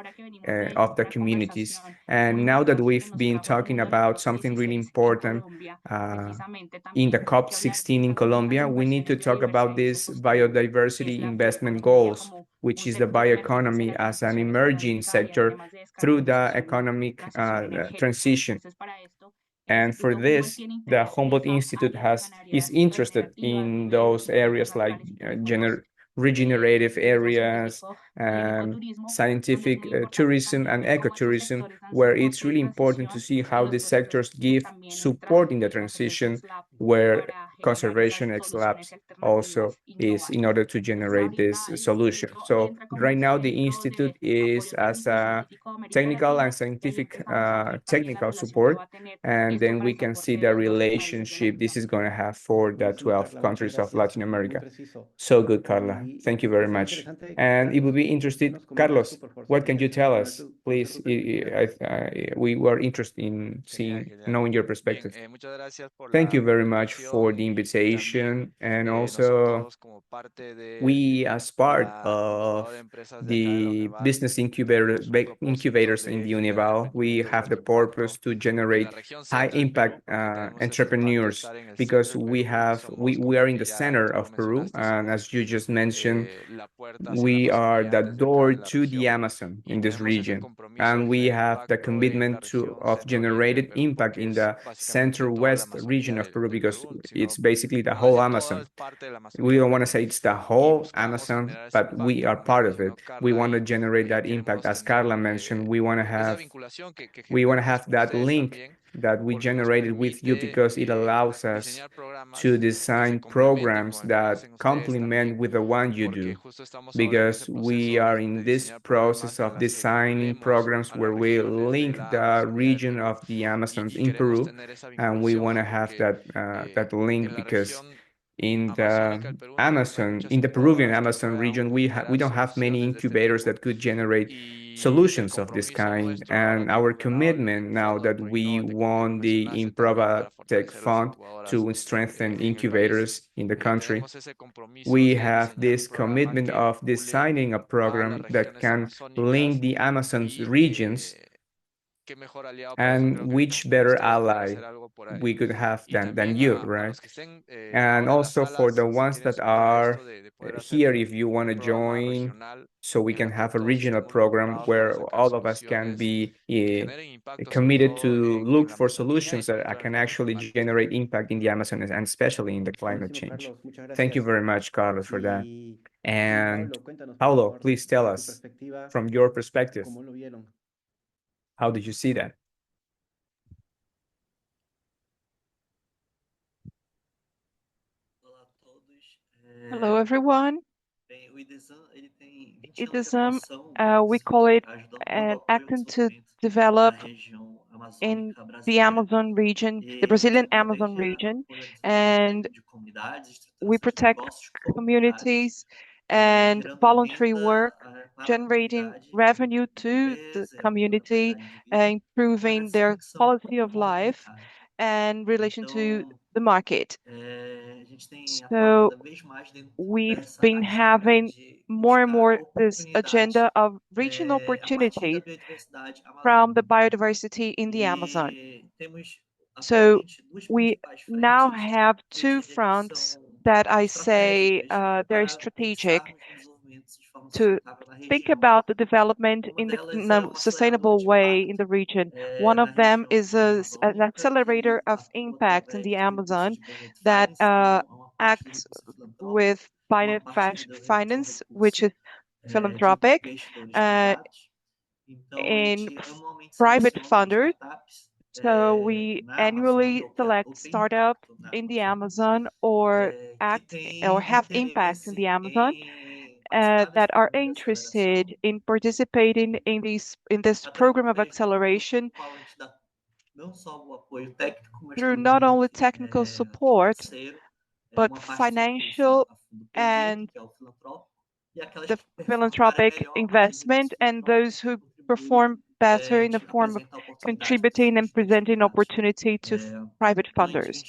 of the communities. And now that we've been talking about something really important in the COP16 in Colombia, we need to talk about these biodiversity investment goals, which is the bioeconomy as an emerging sector through the economic transition. And for this, the Humboldt Institute is interested in those areas like regenerative areas, scientific tourism and ecotourism, where it's really important to see how the sectors give support in the transition, where Conservation X Labs also is in order to generate this solution. So right now the Institute is as a technical and scientific technical support, and then we can see the relationship this is going to have for the 12 countries of Latin America. So good, Carla. Thank you very much. And it would be interested, Carlos, what can you tell us, please? We were interested in knowing your perspective. Thank you very much for the invitation, and also we, as part of the business incubators in the Unival, we have the purpose to generate high impact entrepreneurs, because we are in the center of Peru, and as you just mentioned, we are the door to the Amazon in this region, and we have the commitment of generated impact in the center-west region of Peru, because it's basically the whole Amazon. We don't want to say it's the whole Amazon, but we are part of it. We want to generate that impact. As Carla mentioned, we want to have that link that we generated with you, because it allows us to design programs that complement with the one you do, because we are in this process of designing programs where we link the region of the Amazon in Peru, and we want to have that link, because in the Peruvian Amazon region, we don't have many incubators that could generate solutions of this kind. And our commitment, now that we won the Improva Tech Fund to strengthen incubators in the country, we have this commitment of designing a program that can link the Amazon's regions. And which better ally we could have than you, right? And also for the ones that are here, if you want to join, so we can have a regional program where all of us can be committed to look for solutions that can actually generate impact in the Amazon, and especially in the climate change. Thank you very much, Carlos, for that. And Paulo, please tell us from your perspective, how did you see that? Hello, everyone. IDESAM, we call it an acting to develop in the Amazon region, the Brazilian Amazon region, and we protect communities and voluntary work, generating revenue to the community, improving their quality of life and relation to the market. So we've been having more and more this agenda of reaching opportunities from the biodiversity in the Amazon. So we now have two fronts that I say they're strategic to think about the development in the sustainable way in the region. One of them is an accelerator of impact in the Amazon that acts with finance, which is philanthropic, in private funders. So we annually select startups in the Amazon or have impact in the Amazon that are interested in participating in this program of acceleration through not only technical support, but financial and the philanthropic investment, and those who perform better in the form of contributing and presenting opportunity to private funders.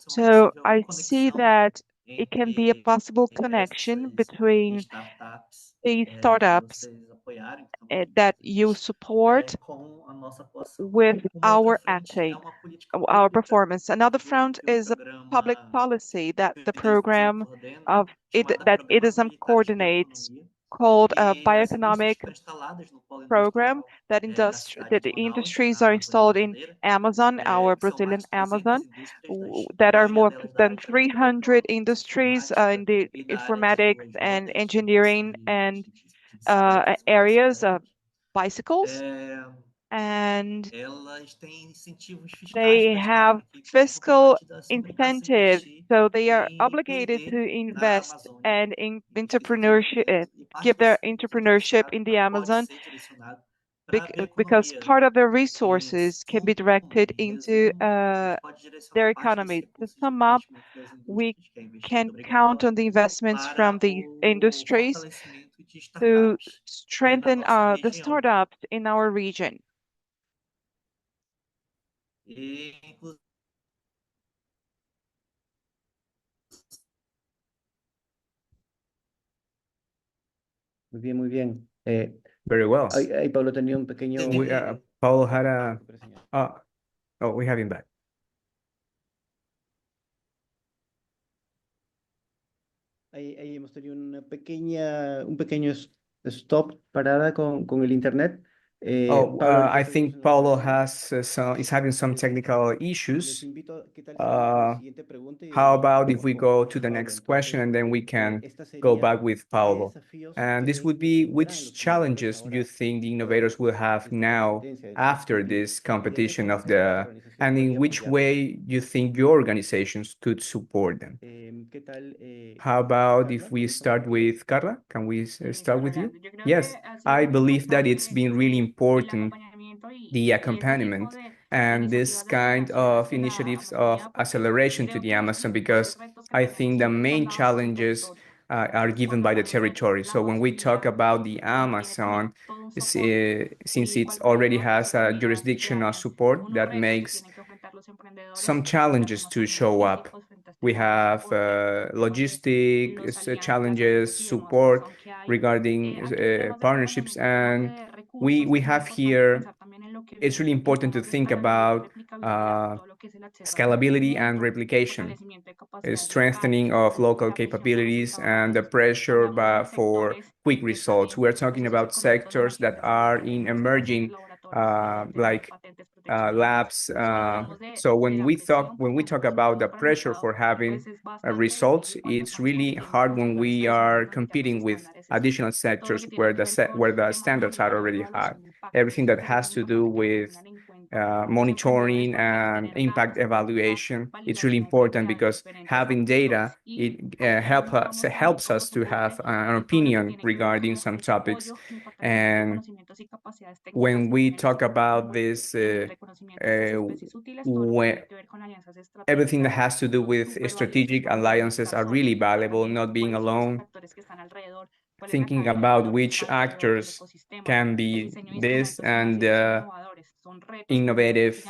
So I see that it can be a possible connection between these startups that you support with our acting, our performance. Another front is a public policy that the program of that IDESAM coordinates called a bioeconomic program that the industries are installed in Amazon, our Brazilian Amazon, that are more than 300 industries in the informatics and engineering and areas of bicycles. And they have fiscal incentives, so they are obligated to invest and in entrepreneurship, give their entrepreneurship in the Amazon, because part of their resources can be directed into their economy. To sum up, we can count on the investments from the industries to strengthen the startups in our region. Muy bien, muy bien. Very well. Ahí Pablo tenía un pequeño... Paulo had a... Oh, we have him back. Ahí hemos tenido un pequeño stop, parada con el internet. I think Paulo is having some technical issues. How about if we go to the next question and then we can go back with Paulo? And this would be, which challenges do you think the innovators will have now after this competition and in which way you think your organizations could support them? How about if we start with Carla? Can we start with you? Yes, I believe that it's been really important, the accompaniment and this kind of initiatives of acceleration to the Amazon, because I think the main challenges are given by the territory. So when we talk about the Amazon, since it already has a jurisdictional support, that makes some challenges to show up. We have logistics challenges, support regarding partnerships, and we have here, it's really important to think about scalability and replication, strengthening of local capabilities, and the pressure for quick results. We're talking about sectors that are in emerging, like labs. So when we talk about the pressure for having results, it's really hard when we are competing with additional sectors where the standards are already high. Everything that has to do with monitoring and impact evaluation, it's really important, because having data, it helps us to have an opinion regarding some topics. And when we talk about this, everything that has to do with strategic alliances are really valuable, not being alone, thinking about which actors can be this and innovative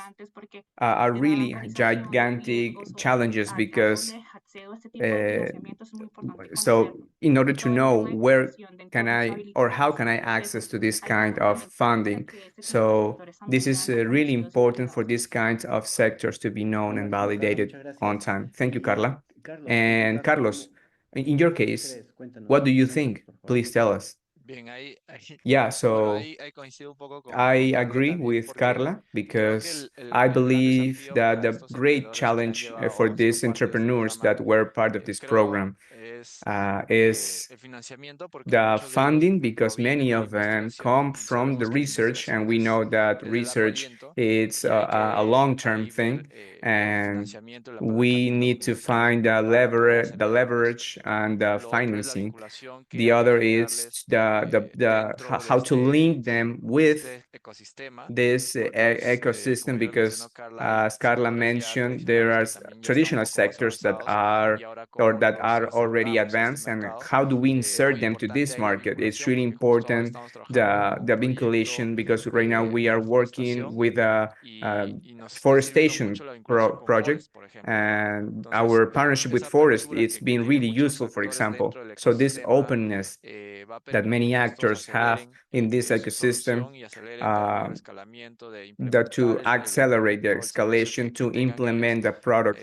are really gigantic challenges, because so in order to know where can I or how can I access to this kind of funding, so this is really important for these kinds of sectors to be known and validated on time. Thank you, Carla. And Carlos, in your case, what do you think? Please tell us. Yeah, so I agree with Carla, because I believe that the great challenge for these entrepreneurs that were part of this program is the funding, because many of them come from the research, and we know that research is a long-term thing, and we need to find the leverage and the financing. The other is how to link them with this ecosystem, because as Carla mentioned, there are traditional sectors that are already advanced, and how do we insert them to this market? It's really important, the vinculation, because right now we are working with a forestation project, and our partnership with Forest, it's been really useful, for example. So this openness that many many actors have in this ecosystem that to accelerate the escalation to implement the product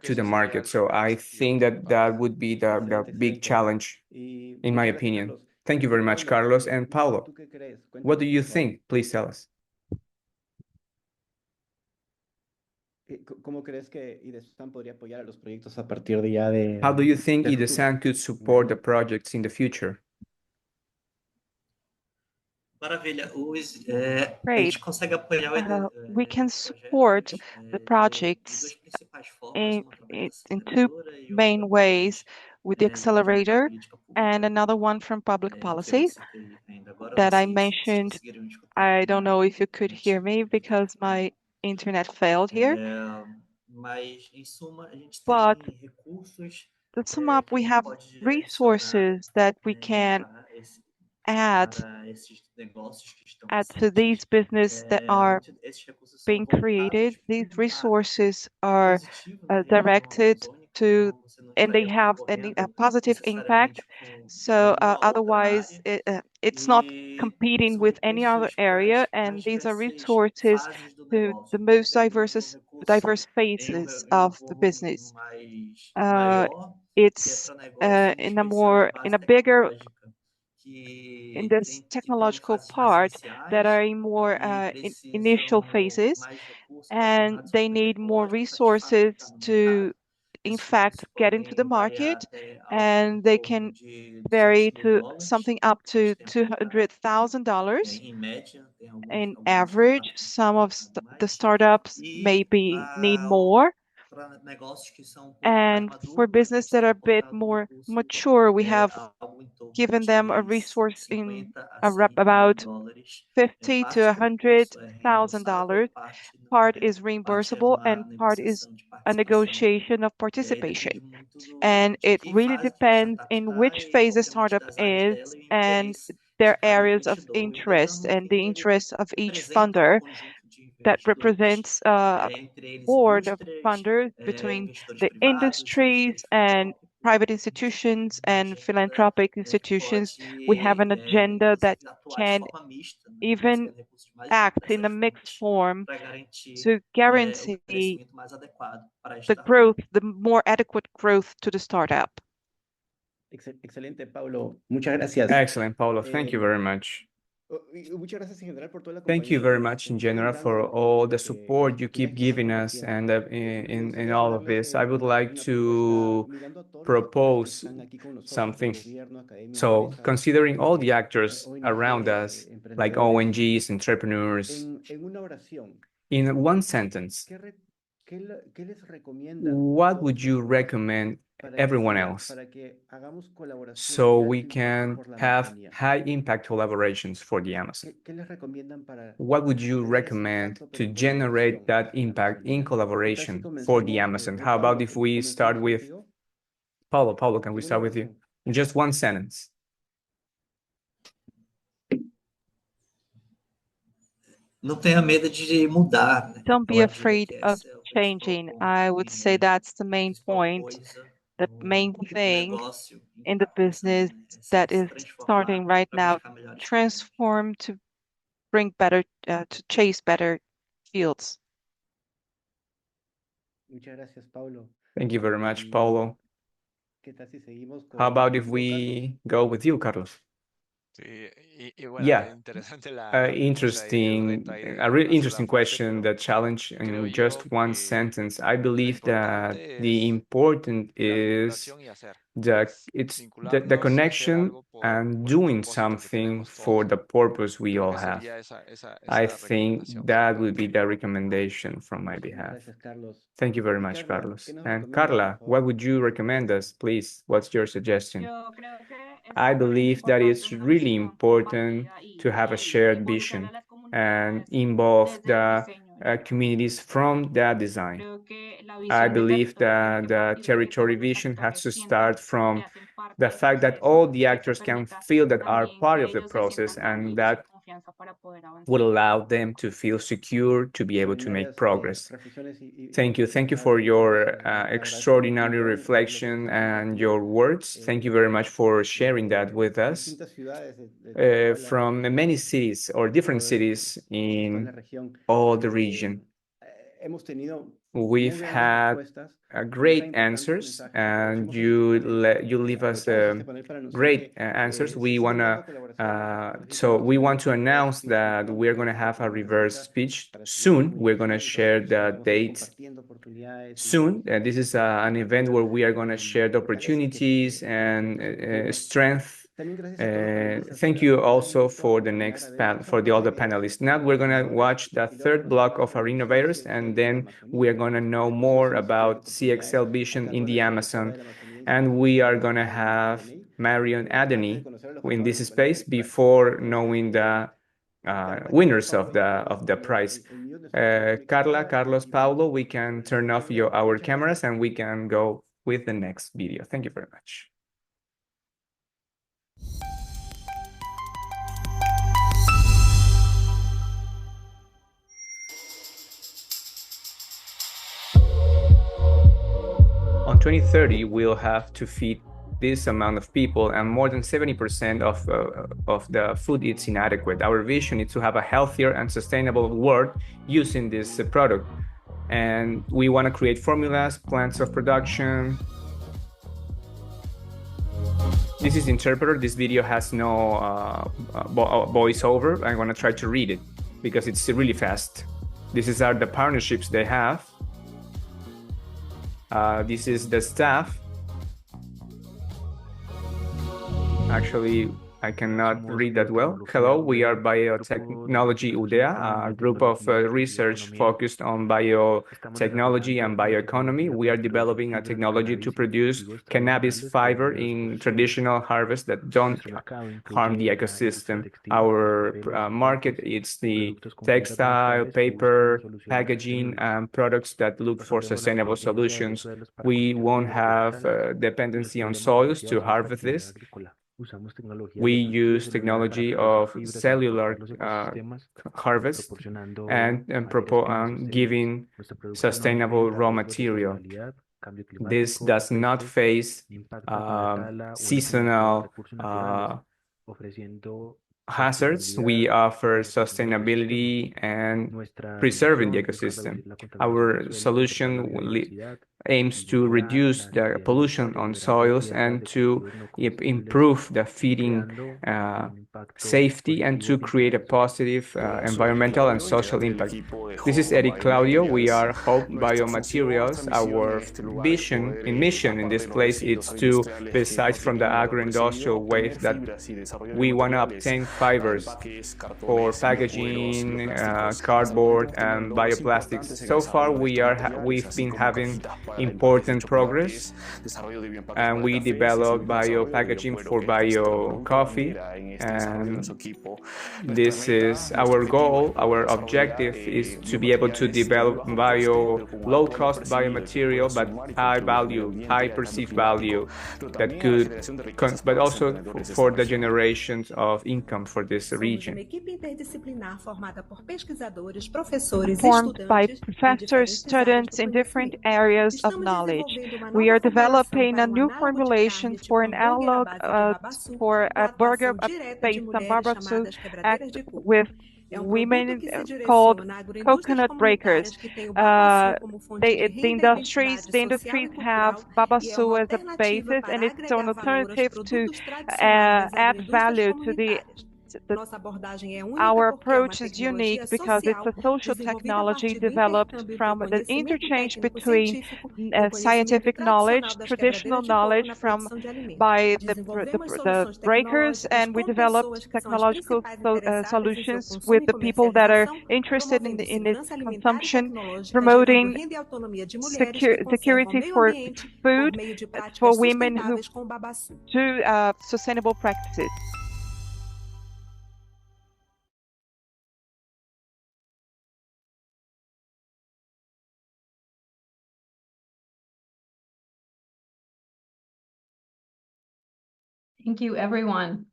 to the market. So I think that that would be the big challenge, in my opinion. Thank you very much, Carlos. And Paulo, what do you think? Please tell us. ¿Cómo crees que IDESAN podría apoyar a los proyectos a partir de ya de How do you think del futuro? IDESAN could support the projects in the future? Maravilha. A Great. gente consegue apoiar We can support the projects in two main ways, with the accelerator and another one from public policy that I mentioned. I don't know if you could hear me because my internet failed here. Mas, em suma, a gente But tem recursos to sum up, we have resources that we can add to these businesses that are being created. These resources are directed to, and they have a positive impact. So otherwise, it's not competing with any other area, and these are resources to the most diverse phases of the business. It's in a bigger in this technological part that are in more initial phases, and they need more resources to, in fact, get into the market, and they can vary to something up to $200,000 in average. Some of the startups maybe need more. And for business that are a bit more mature, we have given them a resource in about $50,000 to $100,000. Part is reimbursable and part is a negotiation of participation. And it really depends in which phase the startup is and their areas of interest and the interests of each funder that represents a board of funders between the industries and private institutions and philanthropic institutions. We have an agenda that can even act in a mixed form to guarantee the growth, the more adequate growth to the startup. Excelente, Paulo. Muchas gracias. Excellent, Paulo. Thank you very much. Thank you very much in general for all the support you keep giving us and in all of this. I would like to propose something. So considering all the actors around us, like ONGs, entrepreneurs, in one sentence, what would you recommend everyone else so we can have high impact collaborations for the Amazon? What would you recommend to generate that impact in collaboration for the Amazon? How about if we start with Paulo? Paulo, can we start with you? In just one sentence. Não tenha medo de mudar. Don't be afraid of changing. I would say that's the main point, the main thing in the business that is starting right now. Transform to bring better, to chase better fields. Thank you very much, Paulo. How about if we go with you, Carlos? Yeah, interesting, a really interesting question, the challenge in just one sentence. I believe that the important is the connection and doing something for the purpose we all have. I think that would be the recommendation from my behalf. Thank you very much, Carlos. And Carla, what would you recommend us, please? What's your suggestion? I believe that it's really important to have a shared vision and involve the communities from that design. I believe that the territory vision has to start from the fact that all the actors can feel that are part of the process and that would allow them to feel secure to be able to make progress. Thank you. Thank you for your extraordinary reflection and your words. Thank you very much for sharing that with us. From many cities or different cities in all the region. We've had great answers, and you leave us great answers. We want to announce that we're going to have a reverse speech soon. We're going to share the date soon. This is an event where we are going to share the opportunities and strength. Thank you also for the other panelists. Now we're going to watch the third block of our innovators, and then we are going to know more about CXL vision in the Amazon. And we are going to have Marion Adeny in this space before knowing the winners of the prize. Carla, Carlos, Paulo, we can turn off our cameras and we can go with the next video. Thank you very much. On 2030, we'll have to feed this amount of people, and more than 70% of the food is inadequate. Our vision is to have a healthier and sustainable world using this product. And we want to create formulas, plants of production. This is interpreter. This video has no voiceover. I'm going to try to read it because it's really fast. These are the partnerships they have. This is the staff. Actually, I cannot read that well. Hello, we are Biotechnology UDEA, a group of research focused on biotechnology and bioeconomy. We are developing a technology to produce cannabis fiber in traditional harvests that don't harm the ecosystem. Our market is the textile, paper, packaging, and products that look for sustainable solutions. We won't have dependency on soils to harvest this. We use technology of cellular harvest and giving sustainable raw material. This does not face seasonal hazards. We offer sustainability and preserving the ecosystem. Our solution aims to reduce the pollution on soils and to improve the feeding safety and to create a positive environmental and social impact. This is Eric Claudio. We are Hope Biomaterials. Our mission in this place is to, besides from the agro-industrial waste, that we want to obtain fibers for packaging, cardboard, and bioplastics. So far, we've been having important progress, and we developed bio packaging for bio coffee, and this is our goal. Our objective is to be able to develop low-cost biomaterial, but high perceived value that could, but also for the generations of income for this region. Formed by professors, students in different areas of knowledge. We are developing a new formulation for an analog for a burger based on Barbaçu act with women called coconut breakers. The industries have Barbaçu as a basis, and it's an alternative to add value to our approach is unique because it's a social technology developed from the interchange between scientific knowledge, traditional knowledge by the breakers, and we developed technological solutions with the people that are interested in its consumption, promoting security for food for women who do sustainable practices. Thank you, everyone.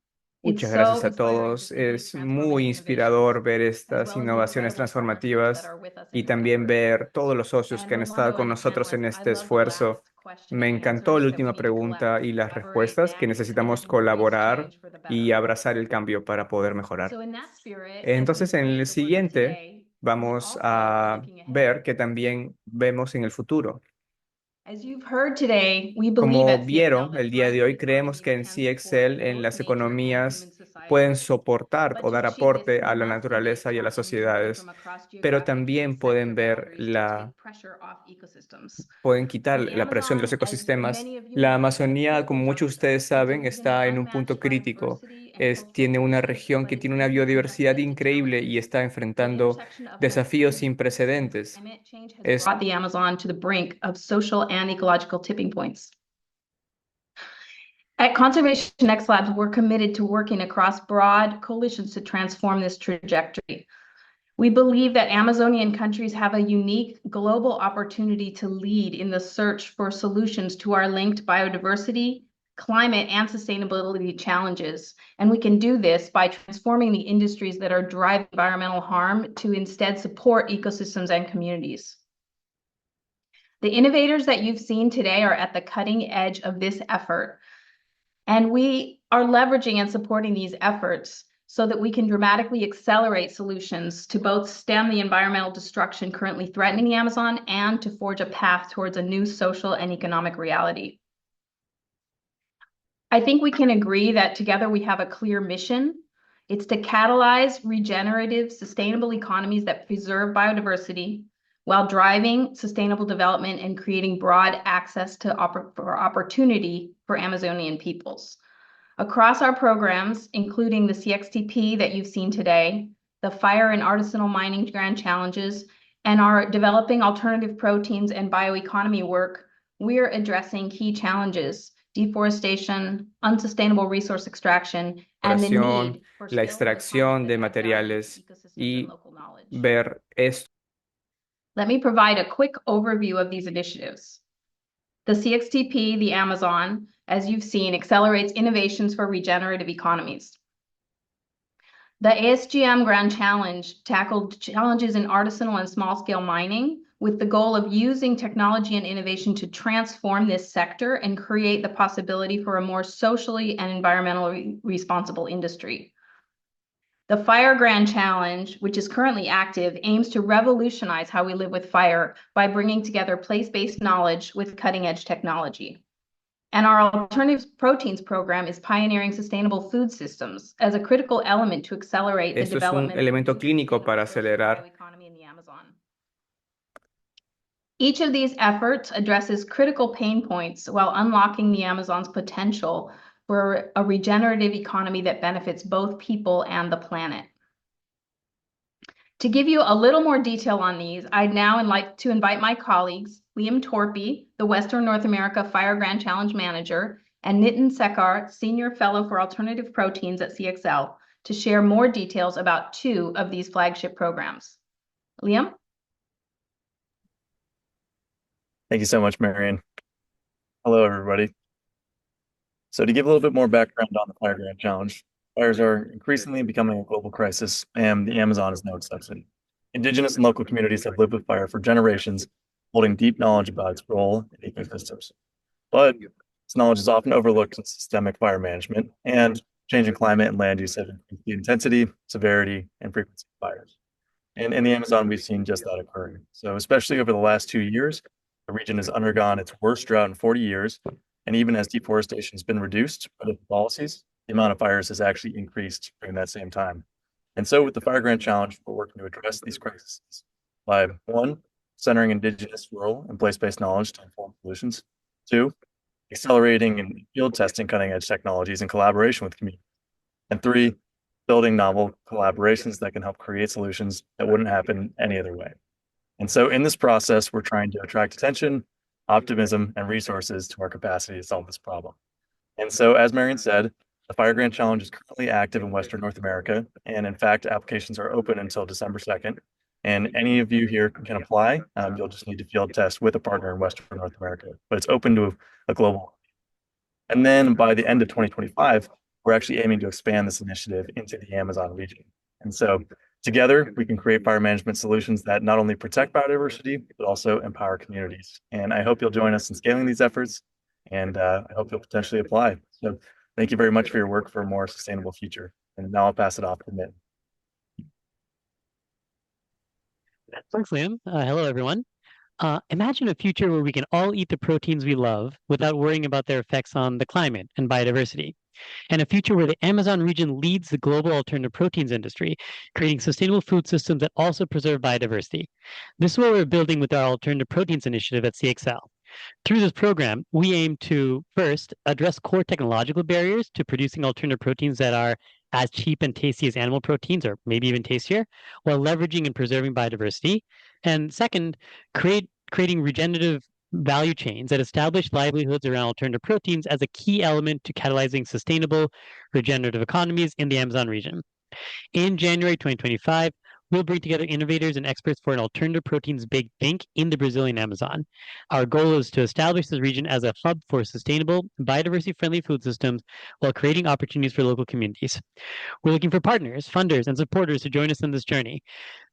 Muchas gracias a todos. Es muy inspirador ver estas innovaciones transformativas y también ver todos los socios que han estado con nosotros en este esfuerzo. Me encantó la última pregunta y las respuestas, que necesitamos colaborar y abrazar el cambio para poder mejorar. Entonces, en el siguiente vamos a ver que también vemos en el futuro. Como vieron el día de hoy, creemos que en CXL, en las economías, pueden soportar o dar aporte a la naturaleza y a las sociedades, pero también pueden quitar la presión de los ecosistemas. La Amazonía, como muchos de ustedes saben, está en un punto crítico. Tiene una región que tiene una biodiversidad increíble y está enfrentando desafíos sin precedentes. Brought the Amazon to the brink of social and ecological tipping points. At Conservation X Labs, we're committed to working across broad coalitions to transform this trajectory. We believe that Amazonian countries have a unique global opportunity to lead in the search for solutions to our linked biodiversity, climate, and sustainability challenges. And we can do this by transforming the industries that are driving environmental harm to instead support ecosystems and communities. The innovators that you've seen today are at the cutting edge of this effort. And we are leveraging and supporting these efforts so that we can dramatically accelerate solutions to both stem the environmental destruction currently threatening the Amazon and to forge a path towards a new social and economic reality. I think we can agree that together we have a clear mission. It's to catalyze regenerative, sustainable economies that preserve biodiversity while driving sustainable development and creating broad access to opportunity for Amazonian peoples. Across our programs, including the CXTP that you've seen today, the Fire and Artisanal Mining Grand Challenges, and our developing alternative proteins and bioeconomy work, we're addressing key challenges: deforestation, unsustainable resource extraction, and the need for la extracción de materiales y ver esto. Let me provide a quick overview of these initiatives. The CXTP, the Amazon, as you've seen, accelerates innovations for regenerative economies. The ASGM Grand Challenge tackled challenges in artisanal and small-scale mining with the goal of using technology and innovation to transform this sector and create the possibility for a more socially and environmentally responsible industry. The Fire Grand Challenge, which is currently active, aims to revolutionize how we live with fire by bringing together place-based knowledge with cutting-edge technology. And our Alternative Proteins program is pioneering sustainable food systems as a critical element to accelerate the development. Esto es un elemento clínico para acelerar. Each of these efforts addresses critical pain points while unlocking the Amazon's potential for a regenerative economy that benefits both people and the planet. To give you a little more detail on these, I'd now like to invite my colleagues, Liam Torpy, the Western North America Fire Grand Challenge Manager, and Nitin Sekar, Senior Fellow for Alternative Proteins at CXL, to share more details about two of these flagship programs. Liam? Thank you so much, Marian. Hello, everybody. So to give a little bit more background on the Fire Grand Challenge, fires are increasingly becoming a global crisis, and the Amazon is no exception. Indigenous and local communities have lived with fire for generations, holding deep knowledge about its role in ecosystems. But this knowledge is often overlooked in systemic fire management, and changing climate and land use have increased the intensity, severity, and frequency of fires. And in the Amazon, we've seen just that occurring. So especially over the last 2 years, the region has undergone its worst drought in 40 years, and even as deforestation has been reduced by the policies, the amount of fires has actually increased during that same time. And so with the Fire Grand Challenge, we're working to address these crises by 1, centering Indigenous, rural, and place-based knowledge to inform solutions. 2, accelerating and field testing cutting-edge technologies in collaboration with communities. And 3, building novel collaborations that can help create solutions that wouldn't happen any other way. And so in this process, we're trying to attract attention, optimism, and resources to our capacity to solve this problem. And so, as Marian said, the Fire Grand Challenge is currently active in Western North America. And in fact, applications are open until December 2nd. And any of you here can apply. You'll just need to field test with a partner in Western North America, but it's open to a global. And then by the end of 2025, we're actually aiming to expand this initiative into the Amazon region. And so together, we can create fire management solutions that not only protect biodiversity, but also empower communities. And I hope you'll join us in scaling these efforts, and I hope you'll potentially apply. So thank you very much for your work for a more sustainable future. And now I'll pass it off to Nitin. Thanks, Liam. Hello, everyone. Imagine a future where we can all eat the proteins we love without worrying about their effects on the climate and biodiversity. And a future where the Amazon region leads the global alternative proteins industry, creating sustainable food systems that also preserve biodiversity. This is what we're building with our alternative proteins initiative at CXL. Through this program, we aim to, first, address core technological barriers to producing alternative proteins that are as cheap and tasty as animal proteins, or maybe even tastier, while leveraging and preserving biodiversity. And second, creating regenerative value chains that establish livelihoods around alternative proteins as a key element to catalyzing sustainable regenerative economies in the Amazon region. In January 2025, we'll bring together innovators and experts for an alternative proteins big think in the Brazilian Amazon. Our goal is to establish this region as a hub for sustainable, biodiversity-friendly food systems while creating opportunities for local communities. We're looking for partners, funders, and supporters to join us in this journey.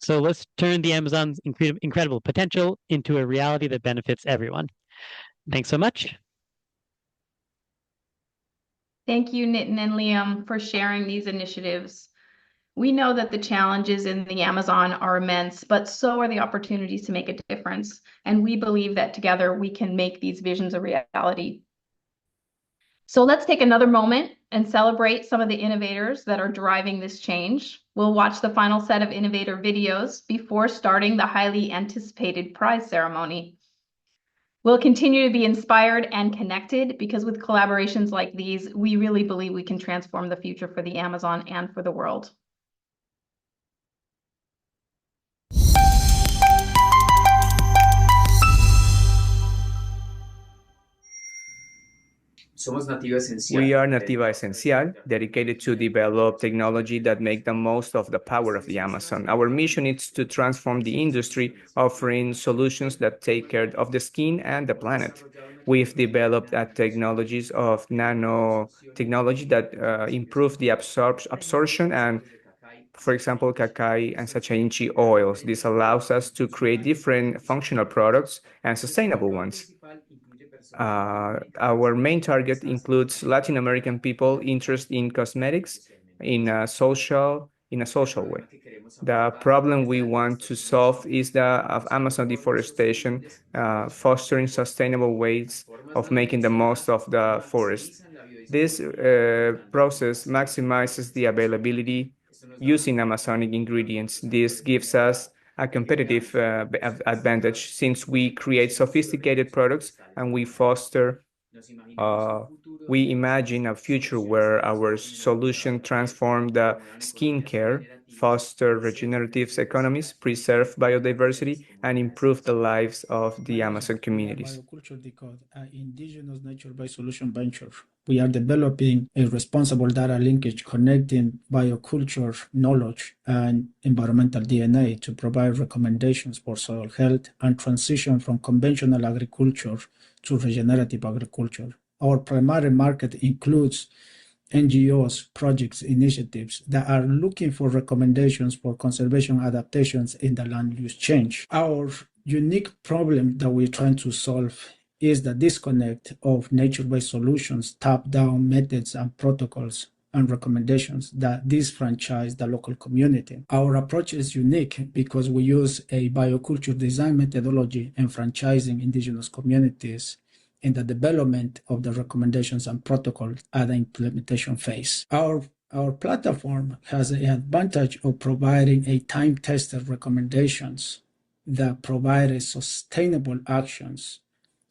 So let's turn the Amazon's incredible potential into a reality that benefits everyone. Thanks so much. Thank you, Nitin and Liam, for sharing these initiatives. We know that the challenges in the Amazon are immense, but so are the opportunities to make a difference. And we believe that together we can make these visions a reality. So let's take another moment and celebrate some of the innovators that are driving this change. We'll watch the final set of innovator videos before starting the highly anticipated prize ceremony. We'll continue to be inspired and connected because with collaborations like these, we really believe we can transform the future for the Amazon and for the world. We are Nativa Esencial, dedicated to develop technology that make the most of the power of the Amazon. Our mission is to transform the industry, offering solutions that take care of the skin and the planet. We've developed technologies of nanotechnology that improve the absorption and, for example, cacao and sachainchi oils. This allows us to create different functional products and sustainable ones. Our main target includes Latin American people interested in cosmetics in a social way. The problem we want to solve is that of Amazon deforestation, fostering sustainable ways of making the most of the forest. This process maximizes the availability using Amazonic ingredients. This gives us a competitive advantage since we create sophisticated products and we imagine a future where our solution transform the skincare, foster regenerative economies, preserve biodiversity, and improve the lives of the Amazon communities. Indigenous nature-based solution venture. We are developing a responsible data linkage connecting bioculture knowledge and environmental DNA to provide recommendations for soil health and transition from conventional agriculture to regenerative agriculture. Our primary market includes NGOs, projects, initiatives that are looking for recommendations for conservation adaptations in the land use change. Our unique problem that we're trying to solve is the disconnect of nature-based solutions, top-down methods and protocols and recommendations that disfranchise the local community. Our approach is unique because we use a bioculture design methodology and franchising indigenous communities in the development of the recommendations and protocols at the implementation phase. Our platform has the advantage of providing a time-tested recommendations that provide sustainable actions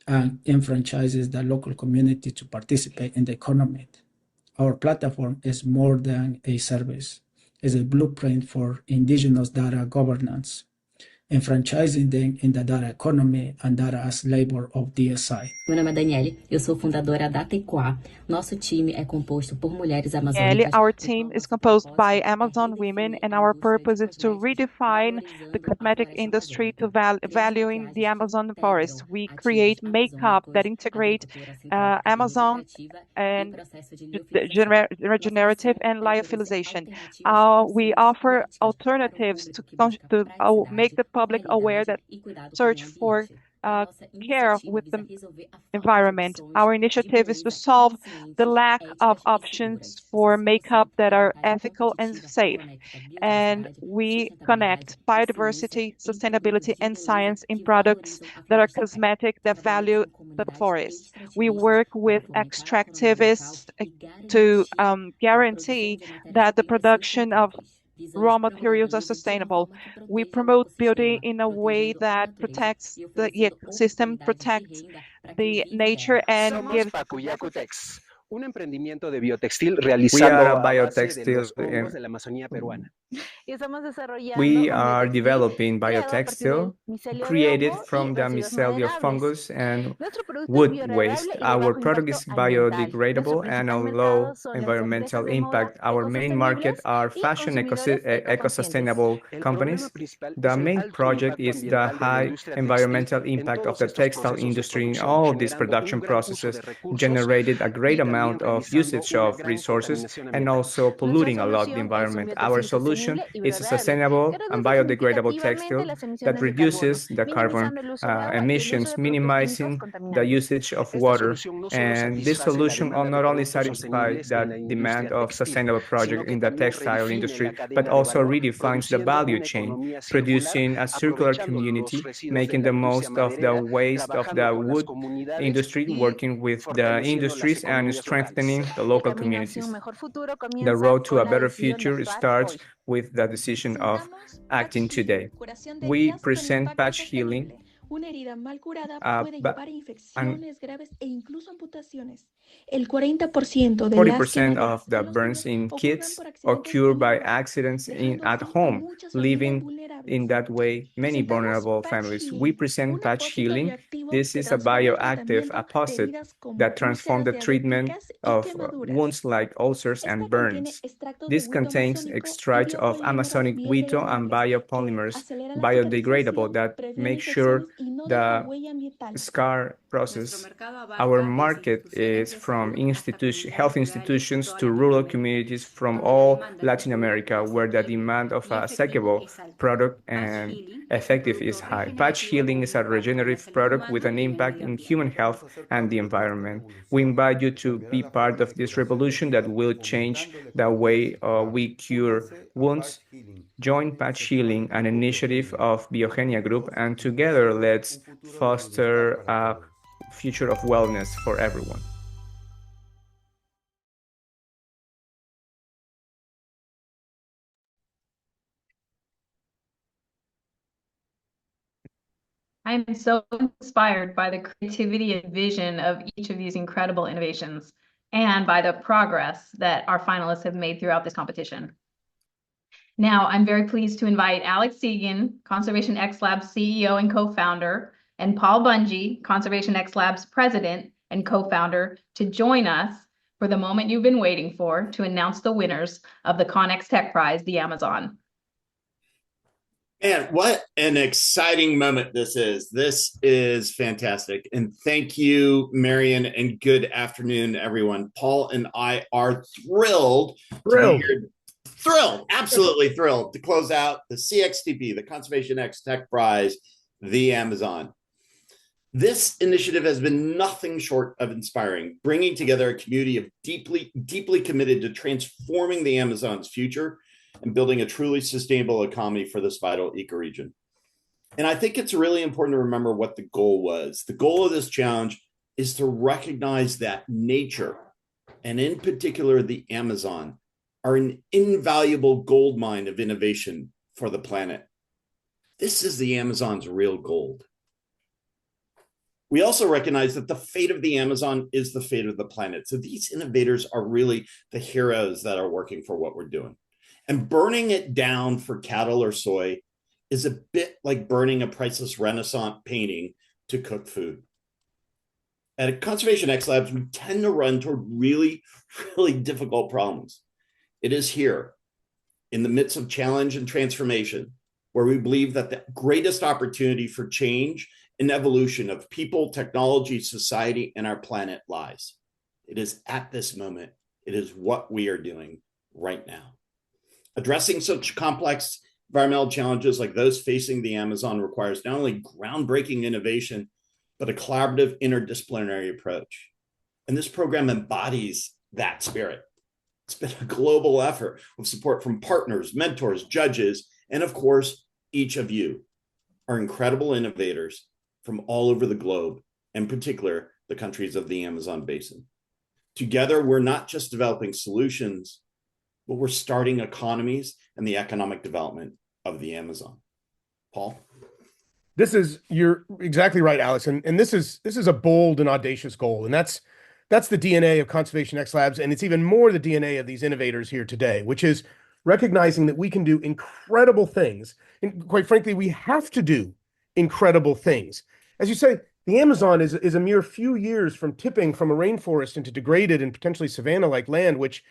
and enfranchises the local community to participate in the economy. Our platform is more than a service. It's a blueprint for indigenous data governance. enfranchising them in the data economy and data as labor of DSI. Meu nome é Daniele, eu sou fundadora da Tequá. Nosso time é composto por mulheres Daniele, amazônicas. our team is composed by Amazon women, and our purpose is to redefine the cosmetic industry to valuing the Amazon forest. We create makeup that integrate Amazon and regenerative and lyophilization. We offer alternatives to make the public aware that search for care with the environment. Our initiative is to solve the lack of options for makeup that are ethical and safe. And we connect biodiversity, sustainability, and science in products that are cosmetic that value the forest. We work with extractivists to guarantee that the production of raw materials are sustainable. We promote beauty in a way that protects the ecosystem, protects the nature, and gives. Un emprendimiento de biotextil We realizado are a a base de biotextile. los hongos de la Amazonía peruana. We are developing biotextile created from the mycelium fungus and wood waste. Our product is biodegradable and a low environmental impact. Our main market are fashion eco-sustainable companies. The main project is the high environmental impact of the textile industry in all of these production processes, generated a great amount of usage of resources and also polluting a lot the environment. Our solution is a sustainable and biodegradable textile that reduces the carbon emissions, minimizing the usage of water. And this solution not only satisfies the demand of sustainable projects in the textile industry, but also redefines the value chain, producing a circular community, making the most of the waste of the wood industry, working with the industries and strengthening the local communities. The road to a better future starts with the decision of acting today. We present patch healing, una herida mal curada puede llevar a infecciones graves e incluso amputaciones. El 40% de 40% of the burns in kids occur by accidents at home, leaving in that way many vulnerable families. We present patch healing. This is a bioactive apposite that transforms the treatment of wounds like ulcers and burns. This contains extract of Amazonic huito and biopolymers, biodegradable, that make sure the scar process. Our market is from health institutions to rural communities from all Latin America, where the demand of a acceptable product and effective is high. Patch healing is a regenerative product with an impact in human health and the environment. We invite you to be part of this revolution that will change the way we cure wounds. Join Patch Healing, an initiative of Biogenia Group, and together let's foster a future of wellness for everyone. I am so inspired by the creativity and vision of each of these incredible innovations and by the progress that our finalists have made throughout this competition. Now, I'm very pleased to invite Alex Segan, Conservation X Labs CEO and co-founder, and Paul Bungie, Conservation X Labs president and co-founder, to join us for the moment you've been waiting for to announce the winners of the Connex Tech Prize, the Amazon. And what an exciting moment this is. This is fantastic. And thank you, Marion, and good afternoon, everyone. Paul and I are thrilled, absolutely thrilled to close out the CXTP, the Conservation X Tech Prize, the Amazon. This initiative has been nothing short of inspiring, bringing together a community of deeply committed to transforming the Amazon's future and building a truly sustainable economy for this vital ecoregion. And I think it's really important to remember what the goal was. The goal of this challenge is to recognize that nature, and in particular the Amazon, are an invaluable gold mine of innovation for the planet. This is the Amazon's real gold. We also recognize that the fate of the Amazon is the fate of the planet. So these innovators are really the heroes that are working for what we're doing. And burning it down for cattle or soy is a bit like burning a priceless Renaissance painting to cook food. At Conservation X Labs, we tend to run toward really, really difficult problems. It is here, in the midst of challenge and transformation, where we believe that the greatest opportunity for change and evolution of people, technology, society, and our planet lies. It is at this moment. It is what we are doing right now. Addressing such complex environmental challenges like those facing the Amazon requires not only groundbreaking innovation, but a collaborative interdisciplinary approach. And this program embodies that spirit. It's been a global effort with support from partners, mentors, judges, and of course, each of you, our incredible innovators from all over the globe, in particular, the countries of the Amazon basin. Together, we're not just developing solutions, but we're starting economies and the economic development of the Amazon. Paul? You're exactly right, Alex. And this is a bold and audacious goal. And that's the DNA of Conservation X Labs. And it's even more the DNA of these innovators here today, which is recognizing that we can do incredible things. And quite frankly, we have to do incredible things. As you say, the Amazon is a mere few years from tipping from a rainforest into degraded and potentially savanna-like land, which,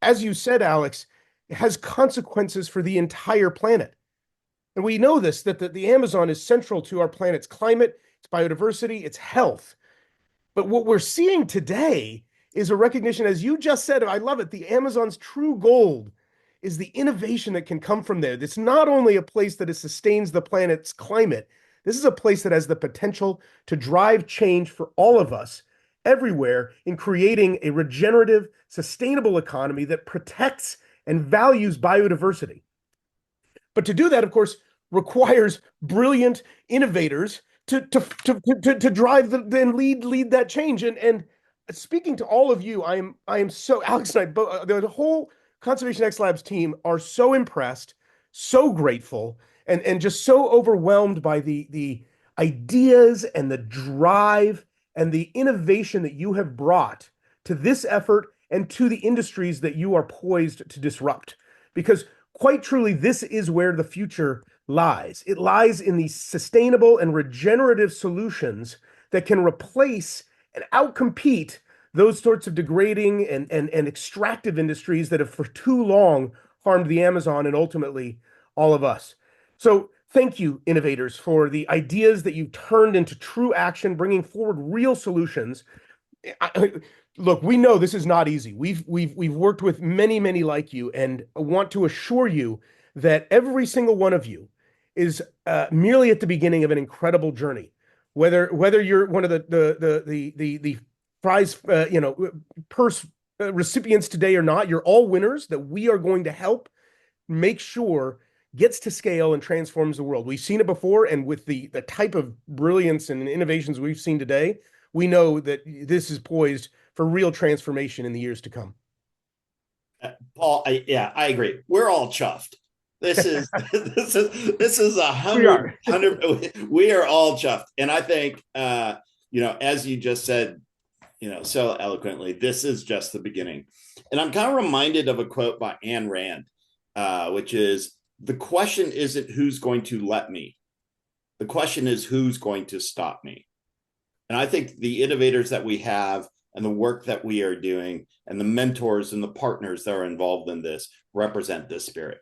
as you said, Alex, has consequences for the entire planet. And we know this, that the Amazon is central to our planet's climate, its biodiversity, its health. But what we're seeing today is a recognition, as you just said, I love it, the Amazon's true gold is the innovation that can come from there. It's not only a place that sustains the planet's climate, this is a place that has the potential to drive change for all of us everywhere in creating a regenerative, sustainable economy that protects and values biodiversity. But to do that, of course, requires brilliant innovators to drive and lead that change. And speaking to all of you, I am so, Alex and I, the whole Conservation X Labs team are so impressed, so grateful, and just so overwhelmed by the ideas and the drive and the innovation that you have brought to this effort and to the industries that you are poised to disrupt. Because quite truly, this is where the future lies. It lies in these sustainable and regenerative solutions that can replace and outcompete those sorts of degrading and extractive industries that have for too long harmed the Amazon and ultimately all of us. So thank you, innovators, for the ideas that you turned into true action, bringing forward real solutions. Look, we know this is not easy. We've worked with many, many like you, and I want to assure you that every single one of you is merely at the beginning of an incredible journey. Whether you're one of the prize purse recipients today or not, you're all winners that we are going to help make sure gets to scale and transforms the world. We've seen it before, and with the type of brilliance and innovations we've seen today, we know that this is poised for real transformation in the years to come. Paul, I agree. We're all chuffed. This is 100. We are all chuffed, and I think as you just said, so eloquently, this is just the beginning. And I'm kind of reminded of a quote by Ayn Rand, which is, the question isn't who's going to let me. The question is who's going to stop me. And I think the innovators that we have and the work that we are doing and the mentors and the partners that are involved in this represent this spirit.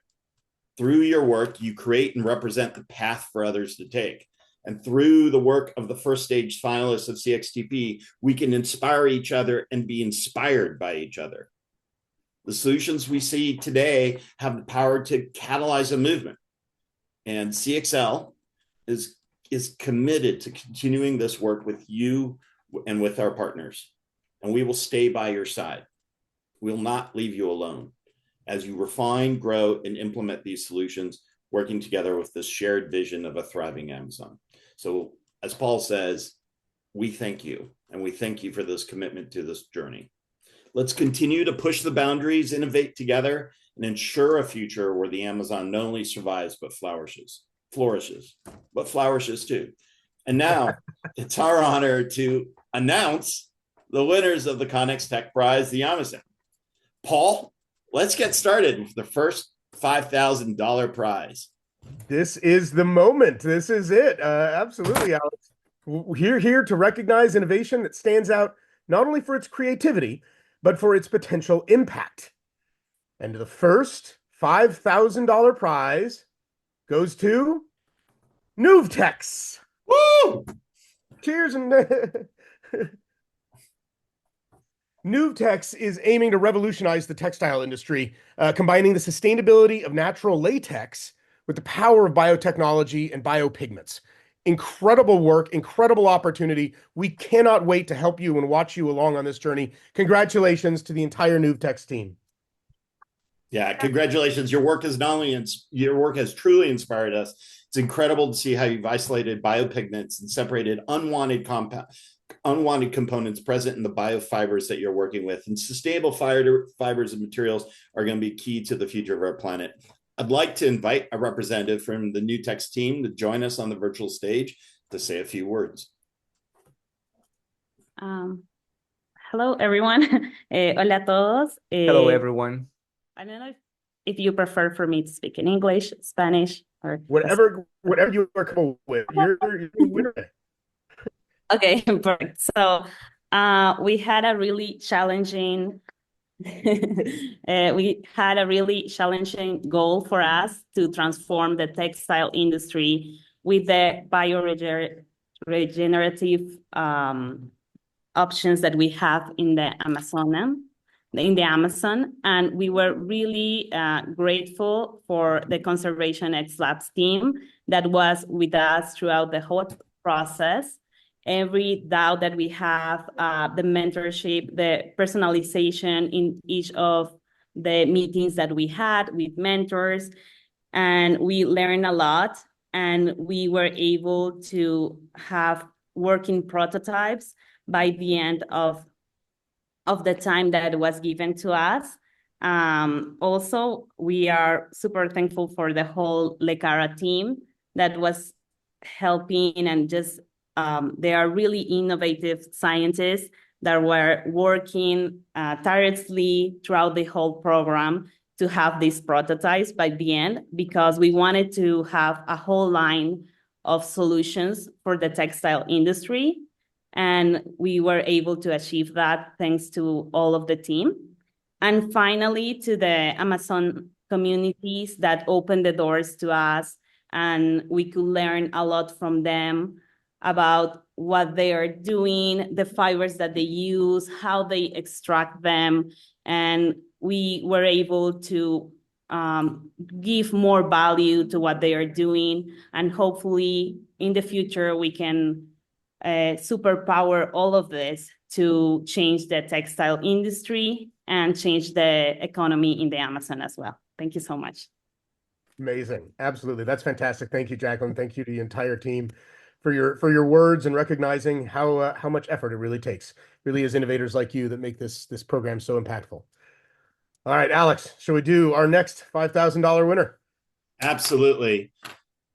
Through your work, you create and represent the path for others to take. And through the work of the first stage finalists of CXTP, we can inspire each other and be inspired by each other. The solutions we see today have the power to catalyze a movement. And CXL is committed to continuing this work with you and with our partners. And we will stay by your side. We will not leave you alone as you refine, grow, and implement these solutions, working together with this shared vision of a thriving Amazon. So as Paul says, we thank you, and we thank you for this commitment to this journey. Let's continue to push the boundaries, innovate together, and ensure a future where the Amazon not only survives, but flourishes too. And now it's our honor to announce the winners of the Connex Tech Prize, the Amazon. Paul, let's get started with the first $5,000 prize. This is the moment. This is it. Absolutely, Alex. We're here to recognize innovation that stands out not only for its creativity, but for its potential impact. And the first $5,000 prize goes to Nuvtex. Woo! Cheers. And Nuvtex is aiming to revolutionize the textile industry, combining the sustainability of natural latex with the power of biotechnology and biopigments. Incredible work, incredible opportunity. We cannot wait to help you and watch you along on this journey. Congratulations to the entire Nuvtex team. Yeah, congratulations. Your work has truly inspired us. It's incredible to see how you've isolated biopigments and separated unwanted components present in the biofibers that you're working with. And sustainable fibers and materials are going to be key to the future of our planet. I'd like to invite a representative from the Nuvtex team to join us on the virtual stage to say a few words. Hello, everyone. Hola a todos. Hello, everyone. I don't know if you prefer for me to speak in English, Spanish, or whatever you are comfortable with. You're the winner. Okay, perfect. So we had a really challenging goal for us to transform the textile industry with the bioregenerative options that we have in the Amazon. And we were really grateful for the Conservation X Labs team that was with us throughout the whole process. Every doubt that we have, the mentorship, the personalization in each of the meetings that we had with mentors, and we learned a lot, and we were able to have working prototypes by the end of the time that was given to us. Also, we are super thankful for the whole Lecara team that was helping, and just they are really innovative scientists that were working tirelessly throughout the whole program to have these prototypes by the end, because we wanted to have a whole line of solutions for the textile industry. And we were able to achieve that thanks to all of the team. And finally, to the Amazon communities that opened the doors to us, and we could learn a lot from them about what they are doing, the fibers that they use, how they extract them. And we were able to give more value to what they are doing. And hopefully in the future, we can superpower all of this to change the textile industry and change the economy in the Amazon as well. Thank you so much. Amazing. Absolutely. That's fantastic. Thank you, Jacqueline. Thank you to the entire team for your words and recognizing how much effort it really takes. It really is innovators like you that make this program so impactful. All right, Alex, shall we do our next $5,000 winner? Absolutely.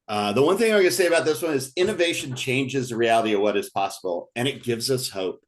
The one thing I'm going to say about this one is innovation changes the reality of what is possible, and it gives us hope.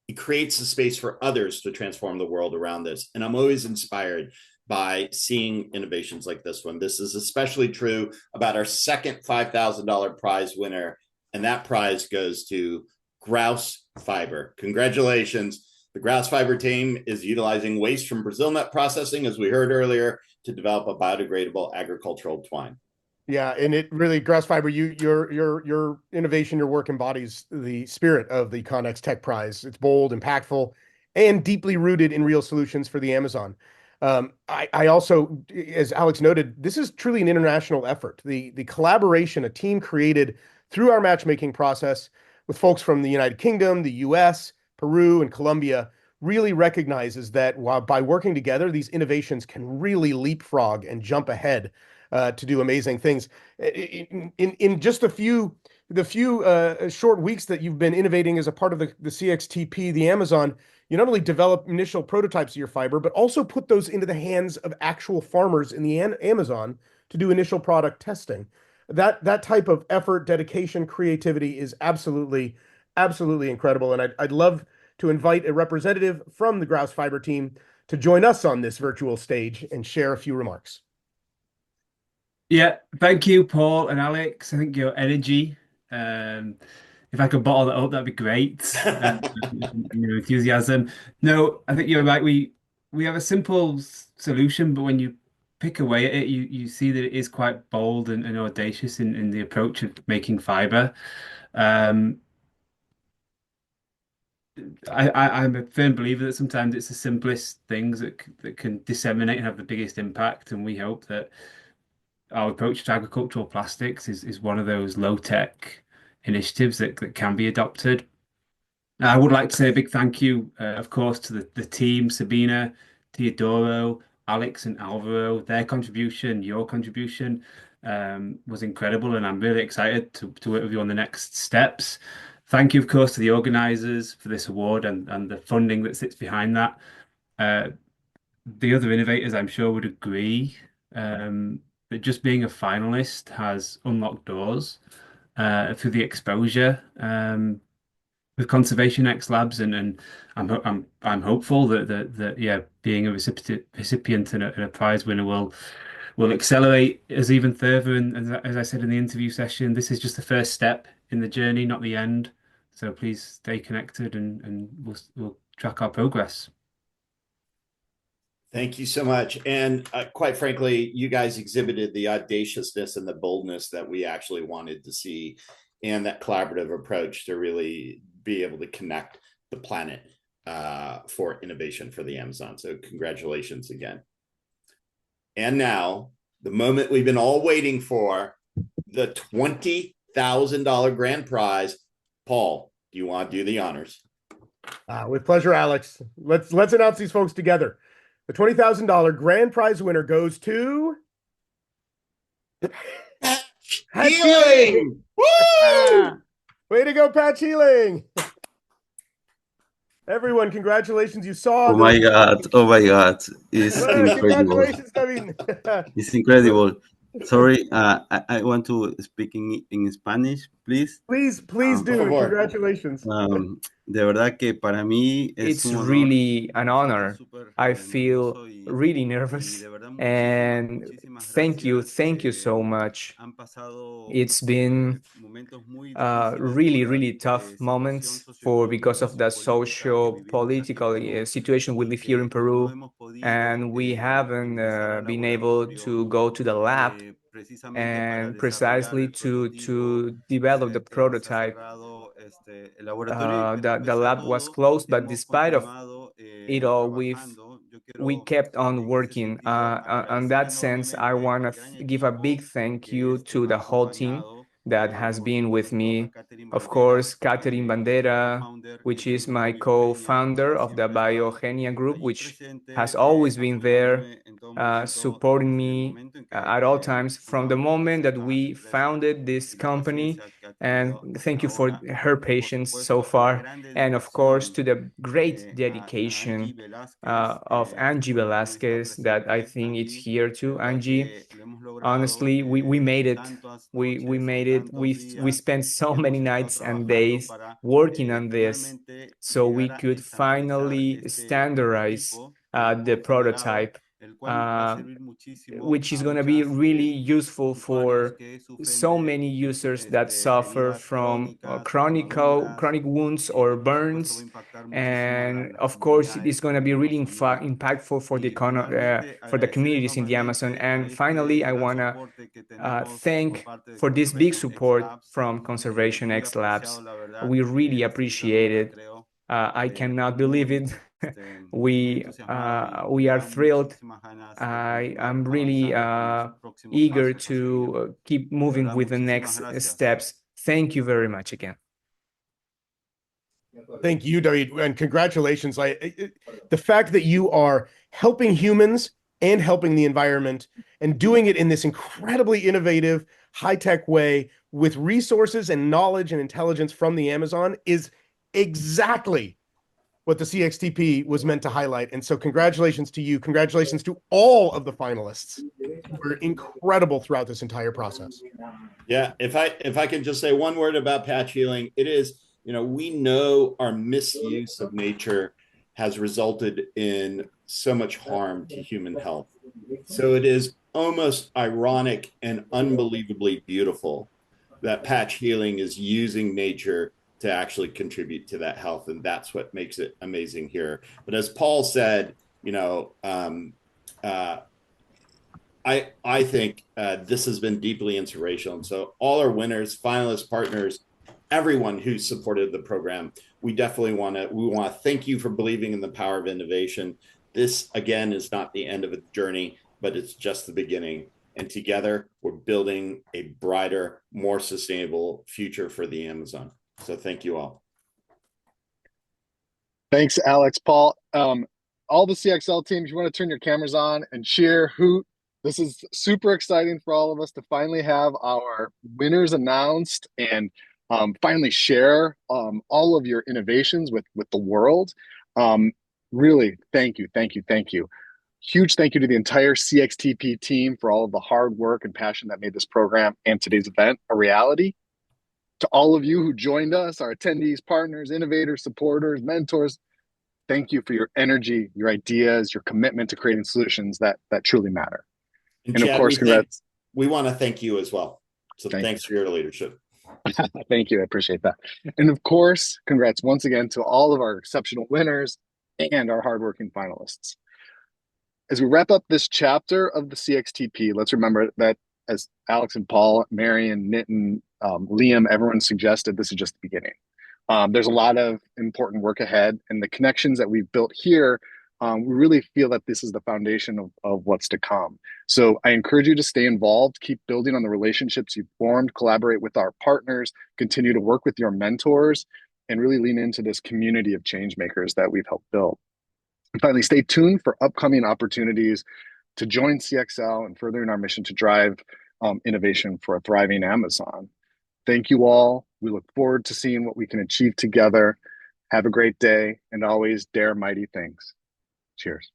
It creates a space for others to transform the world around us. And I'm always inspired by seeing innovations like this one. This is especially true about our second $5,000 prize winner, and that prize goes to Grouse Fiber. Congratulations. The Grouse Fiber team is utilizing waste from Brazil nut processing, as we heard earlier, to develop a biodegradable agricultural twine. Yeah, and it really, Grouse Fiber, your innovation, your work embodies the spirit of the Connex Tech Prize. It's bold, impactful, and deeply rooted in real solutions for the Amazon. I also, as Alex noted, this is truly an international effort. The collaboration, a team created through our matchmaking process with folks from the United Kingdom, the US, Peru, and Colombia, really recognizes that by working together, these innovations can really leapfrog and jump ahead to do amazing things. In just the few short weeks that you've been innovating as a part of the CXTP, the Amazon, you not only develop initial prototypes of your fiber, but also put those into the hands of actual farmers in the Amazon to do initial product testing. That type of effort, dedication, creativity is absolutely incredible. And I'd love to invite a representative from the Grouse Fiber team to join us on this virtual stage and share a few remarks. Yeah, thank you, Paul and Alex. I think your energy, um, if I could bottle that up, that'd be great. Your enthusiasm. No, I think you're right. We have a simple solution, but when you pick away at it, you see that it is quite bold and audacious in the approach of making fiber. Um, I'm a firm believer that sometimes it's the simplest things that can disseminate and have the biggest impact, and we hope that our approach to agricultural plastics is one of those low-tech initiatives that can be adopted. I would like to say a big thank you, of course, to the team, Sabina, Teodoro, Alex, and Alvaro. Their contribution, your contribution, was incredible, and I'm really excited to work with you on the next steps. Thank you, of course, to the organizers for this award and the funding that sits behind that. The other innovators, I'm sure, would agree that just being a finalist has unlocked doors through the exposure with Conservation X Labs, and I'm hopeful that yeah, being a recipient and a prize winner will accelerate us even further. And as I said in the interview session, this is just the first step in the journey, not the end. So please stay connected, and we'll track our progress. Thank you so much. And quite frankly, you guys exhibited the audaciousness and the boldness that we actually wanted to see, and that collaborative approach to really be able to connect the planet for innovation for the Amazon. So congratulations again. And now, the moment we've been all waiting for, the $20,000 grand prize. Paul, do you want to do the honors? With pleasure, Alex. Let's announce these folks together. The $20,000 grand prize winner goes to Pat Healing. Woo! Way to go, Pat Healing. Everyone, congratulations. You saw. Oh my God. Oh my God. It's incredible. Congratulations, David. It's incredible. Sorry, I want to speak in Spanish, please. Please do. Congratulations. De verdad que para mí it's really an honor. I feel really nervous, and thank you so much. It's been really tough moments because of the social political situation we live here in Peru, and we haven't been able to go to the lab and precisely to develop the prototype. The lab was closed, but despite of it all, we kept on working. On that sense, I want to give a big thank you to the whole team that has been with me. Of course, Catherine Bandera, which is my co-founder of the Biogenia group, which has always been there supporting me at all times from the moment that we founded this company. And thank you for her patience so far. And of course, to the great dedication of Angie Velasquez, that I think it's here too. Angie, honestly, we made it. We made it. We spent so many nights and days working on this so we could finally standardize the prototype, which is going to be really useful for so many users that suffer from chronic wounds or burns. And of course, it's going to be really impactful for the communities in the Amazon. And finally, I want to thank for this big support from Conservation X Labs. We really appreciate it. I cannot believe it. We are thrilled. I'm really eager to keep moving with the next steps. Thank you very much again. Thank you, David, and congratulations. The fact that you are helping humans and helping the environment and doing it in this incredibly innovative, high-tech way with resources and knowledge and intelligence from the Amazon is exactly what the CXTP was meant to highlight. And so congratulations to you. Congratulations to all of the finalists who were incredible throughout this entire process. Yeah, if I can just say one word about patch healing, it is, we know our misuse of nature has resulted in so much harm to human health. So it is almost ironic and unbelievably beautiful that Patch Healing is using nature to actually contribute to that health. And that's what makes it amazing here. But as Paul said, you know, I think this has been deeply inspirational. And so all our winners, finalists, partners, everyone who supported the program, we definitely want to thank you for believing in the power of innovation. This, again, is not the end of a journey, but it's just the beginning. And together, we're building a brighter, more sustainable future for the Amazon. So thank you all. Thanks, Alex. Paul, all the CXL teams, you want to turn your cameras on and cheer, hoot. This is super exciting for all of us to finally have our winners announced and finally share all of your innovations with the world. Really, thank you, thank you, thank you. Huge thank you to the entire CXTP team for all of the hard work and passion that made this program and today's event a reality. To all of you who joined us, our attendees, partners, innovators, supporters, mentors, thank you for your energy, your ideas, your commitment to creating solutions that truly matter. And Chad, of course, congrats. We want to thank you as well. So thanks for your leadership. Thank you. I appreciate that. And of course, congrats once again to all of our exceptional winners and our hardworking finalists. As we wrap up this chapter of the CXTP, let's remember that as Alex and Paul, Marion, Nitin, Liam, everyone suggested, this is just the beginning. There's a lot of important work ahead, and the connections that we've built here, we really feel that this is the foundation of what's to come. So I encourage you to stay involved, keep building on the relationships you've formed, collaborate with our partners, continue to work with your mentors, and really lean into this community of change makers that we've helped build. And finally, stay tuned for upcoming opportunities to join CXL and furthering our mission to drive innovation for a thriving Amazon. Thank you all. We look forward to seeing what we can achieve together. Have a great day, and always dare mighty things. Cheers.